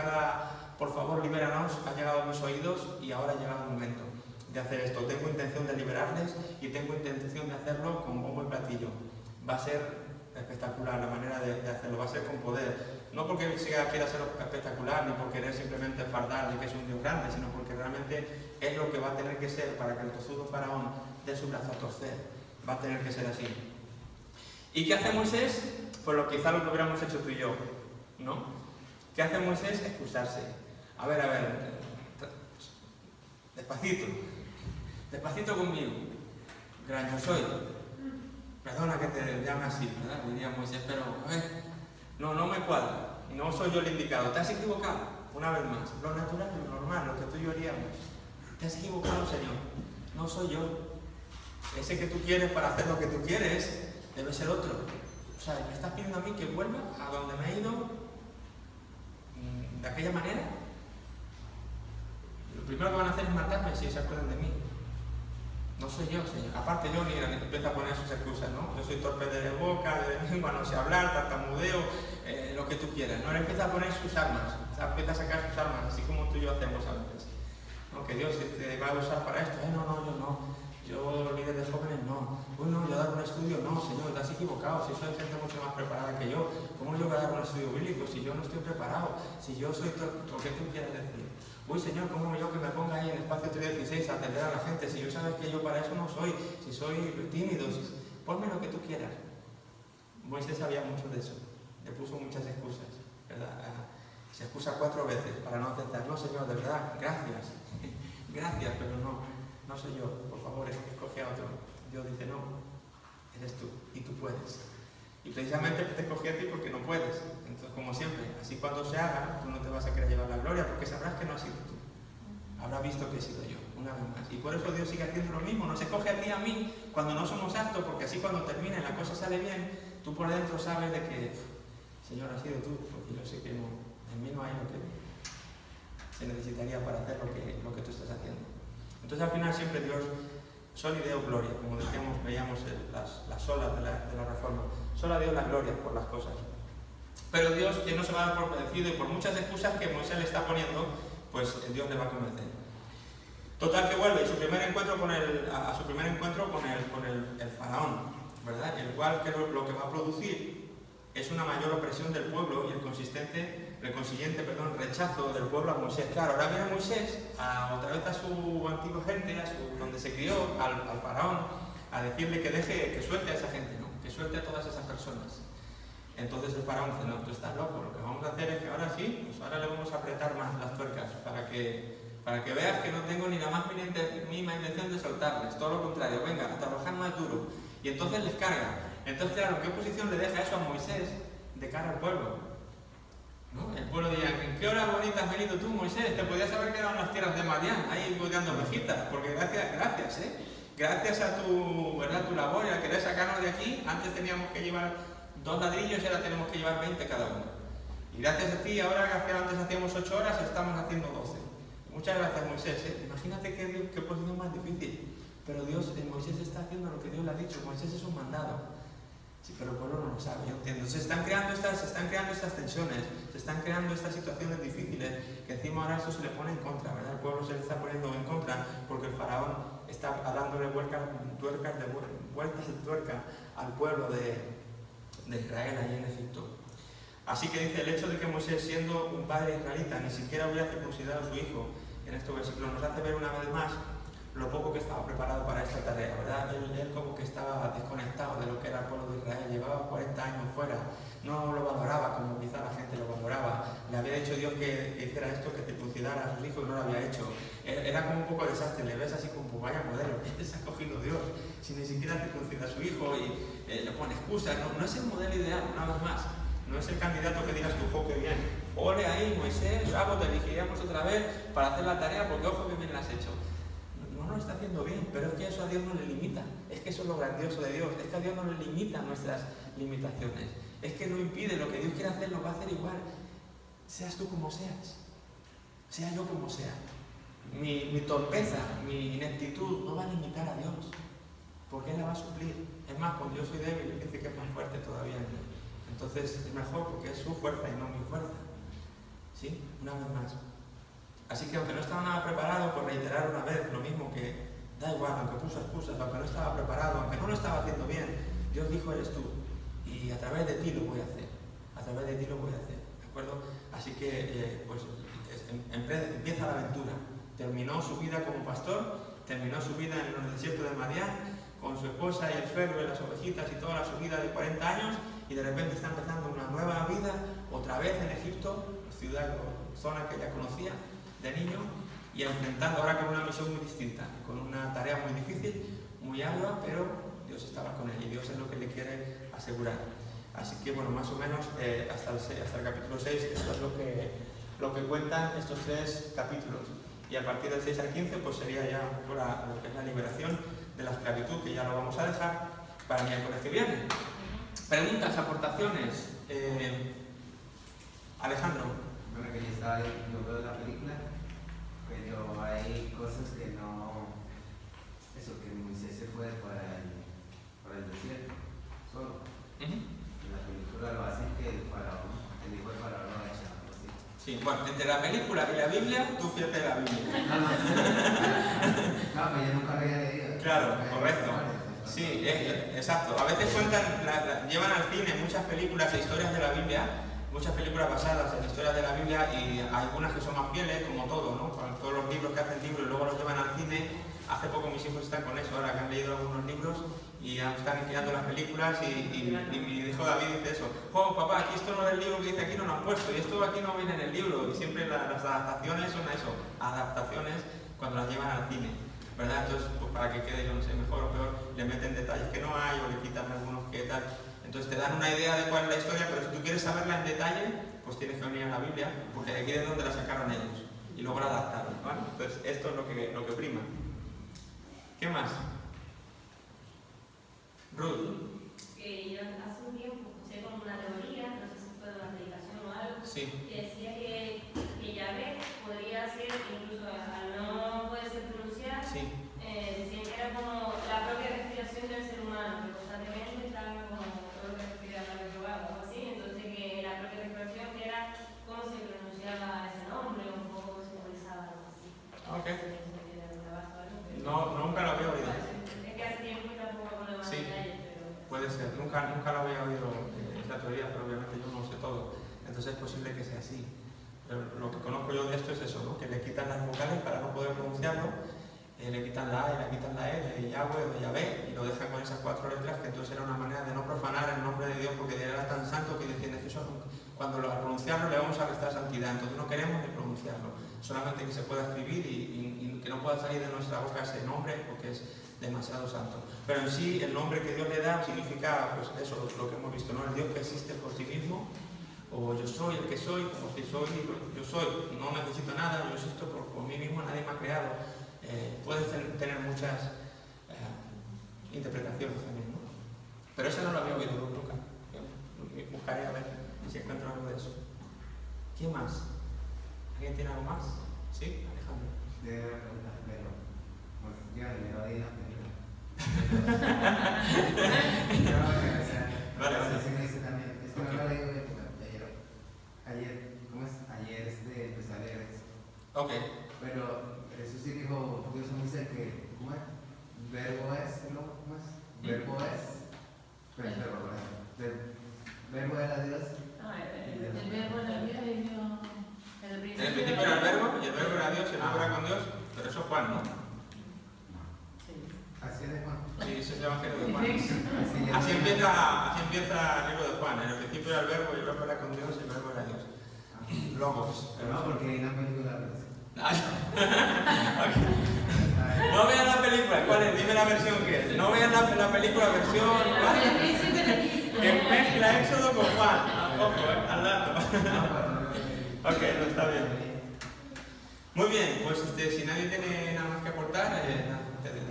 por favor libéranos, ha llegado a mis oídos y ahora ha llegado el momento de hacer esto. Tengo intención de liberarles y tengo intención de hacerlo con bombo y platillo. Va a ser espectacular la manera de hacerlo, va a ser con poder. No porque quiera ser espectacular ni por querer simplemente fardar de que es un Dios grande, sino porque realmente es lo que va a tener que ser para que el tozudo faraón dé su brazo a torcer. Va a tener que ser así. ¿Y qué hace Moisés? Pues quizá lo que hubiéramos hecho tú y yo, ¿no? ¿Qué hace Moisés? Excusarse. A ver, despacito conmigo. Gran yo soy. Perdona que te llame así, ¿verdad? Diría Moisés, pero no me cuadra. No soy yo el indicado. Te has equivocado, una vez más. Lo natural, lo normal, lo que tú y yo haríamos. Te has equivocado, Señor. No soy yo. Ese que tú quieres para hacer lo que tú quieres debe ser otro. O sea, ¿me estás pidiendo a mí que vuelva a donde me he ido de aquella manera? Lo primero que van a hacer es matarme si se acuerdan de mí. No soy yo, Señor. Aparte yo ni empieza a poner sus excusas, ¿no? Yo soy torpe de boca, de lengua, no sé hablar, tartamudeo, lo que tú quieras, ¿no? Él empieza a poner sus armas, o sea, empieza a sacar sus armas, así como tú y yo hacemos a veces, ¿no? Que Dios te va a usar para esto. No, yo no. Yo, líder de jóvenes, no. No, yo dar un estudio, no, Señor, te has equivocado. Si soy gente mucho más preparada que yo, ¿cómo yo voy a dar un estudio bíblico si yo no estoy preparado? Si yo soy lo que tú quieras decir. Uy, Señor, ¿cómo yo que me ponga ahí en espacio 316 a atender a la gente? Si yo sabes que yo para eso no soy, si soy tímido, ponme lo que tú quieras. Moisés sabía mucho de eso, le puso muchas excusas, ¿verdad? Se excusa 4 veces para no aceptar. No, Señor, de verdad, gracias, pero no soy yo, por favor, escoge a otro. Dios dice, no, eres tú, y tú puedes. Y precisamente te escogí a ti porque no puedes. Entonces, como siempre, así cuando se haga, tú no te vas a querer llevar la gloria porque sabrás que no has sido tú. Habrás visto que he sido yo, una vez más. Y por eso Dios sigue haciendo lo mismo. Nos escoge a ti y a mí cuando no somos aptos, porque así cuando termine la cosa sale bien, tú por dentro sabes de que, Señor, has sido tú, porque yo sé que no, en mí no hay lo que se necesitaría para hacer lo que tú estás haciendo. Entonces al final siempre Dios, sol y Deo gloria, como decíamos, veíamos las olas de la Reforma. Solo a Dios la gloria por las cosas. Pero Dios, que no se va a dar por vencido y por muchas excusas que Moisés le está poniendo, pues Dios le va a convencer. Total que vuelve a su primer encuentro con el faraón, ¿verdad? El cual que lo que va a producir es una mayor opresión del pueblo y el consiguiente rechazo del pueblo a Moisés. Claro, ahora viene Moisés otra vez a su antigua gente, donde se crió, al faraón, a decirle que suelte a esa gente, ¿no? Que suelte a todas esas personas. Entonces el faraón dice, no, tú estás loco, lo que vamos a hacer es que ahora sí, pues ahora le vamos a apretar más las tuercas para que veas que no tengo ni la más mínima intención de soltarles, todo lo contrario, venga, a trabajar más duro. Y entonces les carga. Entonces, claro, ¿qué posición le deja eso a Moisés de cara al pueblo? ¿no? El pueblo diría, ¿en qué hora bonita has venido tú, Moisés? Te podías haber quedado en las tierras de Madián, ahí cuidando ovejitas, porque gracias a tu, ¿verdad? Tu labor y a querer sacarnos de aquí, antes teníamos que llevar 2 ladrillos y ahora tenemos que llevar 20 cada uno. Y gracias a ti, ahora que antes hacíamos 8 horas, estamos haciendo 12. Muchas gracias, Moisés. Imagínate qué posición más difícil. Pero Moisés está haciendo lo que Dios le ha dicho. Moisés es un mandado. Sí, pero el pueblo no lo sabe, yo entiendo. Se están creando estas tensiones, se están creando estas situaciones difíciles, que encima ahora esto se le pone en contra, ¿verdad? El pueblo se le está poniendo en contra porque el faraón está dándole vueltas de tuerca al pueblo de Israel allí en Egipto. Así que dice, el hecho de que Moisés, siendo un padre israelita, ni siquiera hubiera circuncidado a su hijo, en estos versículos nos hace ver una vez más lo poco que estaba preparado para esta tarea, ¿verdad? Él como que estaba desconectado de lo que era el pueblo de Israel, llevaba 40 años fuera, no lo valoraba como quizá la gente lo valoraba, le había dicho Dios que hiciera esto, que circuncidara a sus hijos y no lo había hecho. Era como un poco desastre, le ves así como, vaya modelo, ¿qué se ha cogido Dios? Si ni siquiera circuncida a su hijo y le pone excusas, no es el modelo ideal, una vez más. No es el candidato que digas tú, ojo, que bien, ole ahí, Moisés, bravo, te elegiríamos otra vez para hacer la tarea porque ojo que bien la has hecho. No lo está haciendo bien, pero es que eso a Dios no le limita. Es que eso es lo grandioso de Dios, es que a Dios no le limita nuestras limitaciones. Es que no impide, lo que Dios quiere hacer lo va a hacer igual. Seas tú como seas, sea yo como sea. Mi torpeza, mi ineptitud no va a limitar a Dios, porque Él la va a suplir. Es más, cuando yo soy débil, Él dice que es más fuerte todavía en mí. Entonces es mejor porque es su fuerza y no mi fuerza. ¿Sí? Una vez más. Así que aunque no estaba nada preparado, por reiterar una vez lo mismo, que da igual, aunque puso excusas, aunque no estaba preparado, aunque no lo estaba haciendo bien, Dios dijo, eres tú. Y a través de ti lo voy a hacer. A través de ti lo voy a hacer. ¿De acuerdo? Así que empieza la aventura. Terminó su vida como pastor, terminó su vida en el desierto de Madián, con su esposa y el suegro y las ovejitas y toda su vida de 40 años, y de repente está empezando una nueva vida, otra vez en Egipto, ciudad o zona que ya conocía de niño, y enfrentando ahora con una misión muy distinta, con una tarea muy difícil, muy ardua, pero Dios estaba con él y Dios es lo que le quiere asegurar. Así que bueno, más o menos hasta el capítulo 6, esto es lo que cuentan estos 3 capítulos. Y a partir del 6 al 15 pues sería ya lo que es la liberación de la esclavitud, que ya lo vamos a dejar para el miércoles que viene. Preguntas, aportaciones. Alejandro.
Bueno, que yo estaba viendo la película, pero hay cosas que no. Eso, que Moisés se fue para el desierto, solo. En la película lo hacen que el hijo del faraón lo echa, algo así.
Sí, bueno, entre la película y la Biblia, tú fíjate de la Biblia.
No, pero yo nunca lo había leído.
Claro, correcto. Sí, exacto. A veces llevan al cine muchas películas e historias de la Biblia, muchas películas basadas en historias de la Biblia, y hay algunas que son más fieles, como todo, ¿no? Todos los libros que hacen libros y luego los llevan al cine. Hace poco mis hijos están con eso, ahora que han leído algunos libros y ya están creando las películas, y mi hijo David dice eso: oh papá, aquí esto no es el libro que dice aquí, no lo han puesto, y esto aquí no viene en el libro. Y siempre las adaptaciones son eso, adaptaciones cuando las llevan al cine, ¿verdad? Entonces, pues para que quede, yo no sé, mejor o peor, le meten detalles que no hay o le quitan algunos que tal. Entonces te dan una idea de cuál es la historia, pero si tú quieres saberla en detalle, pues tienes que venir a la Biblia, porque aquí es donde la sacaron ellos y luego la adaptaron, ¿vale? Entonces esto es lo que prima. ¿Qué más? Ruth.
Que yo hace un tiempo escuché como una teoría, no sé si fue de una predicación o algo,
Sí.
que decía que Yahvé podría ser, incluso al no poder ser pronunciado,
Sí.
decían que era como la propia respiración del ser humano, que constantemente estaba como todo que respira para que o algo así, entonces que la propia respiración que era cómo se pronunciaba ese nombre, un poco simbolizaba algo así.
Ok.
No,
nunca lo había oído.
es que hace tiempo tampoco con los
Sí.
detalles, pero...
Puede ser, nunca lo había oído esta teoría, pero obviamente yo no sé todo. Entonces es posible que sea así. Pero lo que conozco yo de esto es eso, ¿no? Que le quitan las vocales para no poder pronunciarlo, le quitan la A y le quitan la E de Yahweh o de Yahvé, y lo dejan con esas 4 letras, que entonces era una manera de no profanar el nombre de Dios, porque era tan santo que decían que eso, cuando lo pronunciarlo le vamos a restar santidad, entonces no queremos ni pronunciarlo, solamente que se pueda escribir y que no pueda salir de nuestra boca ese nombre, porque es demasiado santo. Pero en sí, el nombre que Dios le da significa, pues eso, lo que hemos visto, ¿no? El Dios que existe por sí mismo, o yo soy el que soy, como si soy, yo soy, no necesito nada, yo existo por mí mismo, nadie me ha creado. Puedes tener muchas interpretaciones también, ¿no? Pero esa no la había oído nunca. Buscaré a ver si encuentro algo de eso. ¿Quién más? ¿Alguien tiene algo más? ¿Sí? Alejandro.
Debe haber preguntas, pero pues, yo le doy la película. No, o sea,
Vale, vale.
sí me dice también. Es que
Ok.
no lo leí ayer, ¿cómo es? Ayer empecé a leer eso.
Ok.
Pero eso sí dijo Dios dice que, ¿cómo es? Verbo es, ¿no? ¿Cómo es? Verbo es. Pero es verbo, ¿verdad? Verbo era Dios.
El verbo era Dios y Dios.
En el principio era el verbo, y el verbo era Dios, y el verbo era con Dios, pero eso es Juan, ¿no?
Así es de Juan.
Sí, ese es el Evangelio de Juan.
Así
Así empieza el libro de Juan. En el principio era el verbo, y el verbo era con Dios, y el verbo era Dios. Logos.
No, porque hay una película.
Okay. No vean la película, ¿cuál es? Dime la versión que es. No vean la película versión ¿cuál? Que mezcla Éxodo con Juan. Ojo, al dato. Ok, no está bien. Muy bien, pues si nadie tiene nada más que aportar,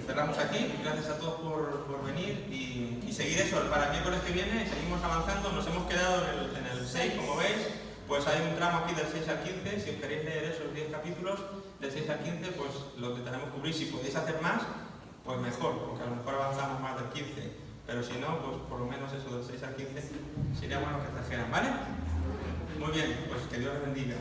cerramos aquí. Gracias a todos por venir y seguir eso. Para el miércoles que viene seguimos avanzando. Nos hemos quedado en el 6, como veis. Pues hay un tramo aquí del 6 al 15, si os queréis leer esos 10 capítulos, del 6 al 15, pues lo que tenemos que cubrir. Si podéis hacer más, pues mejor, porque a lo mejor avanzamos más del 15, pero si no, pues por lo menos eso del 6 al 15 sería bueno que trajeran, ¿vale? Muy bien, pues que Dios les bendiga.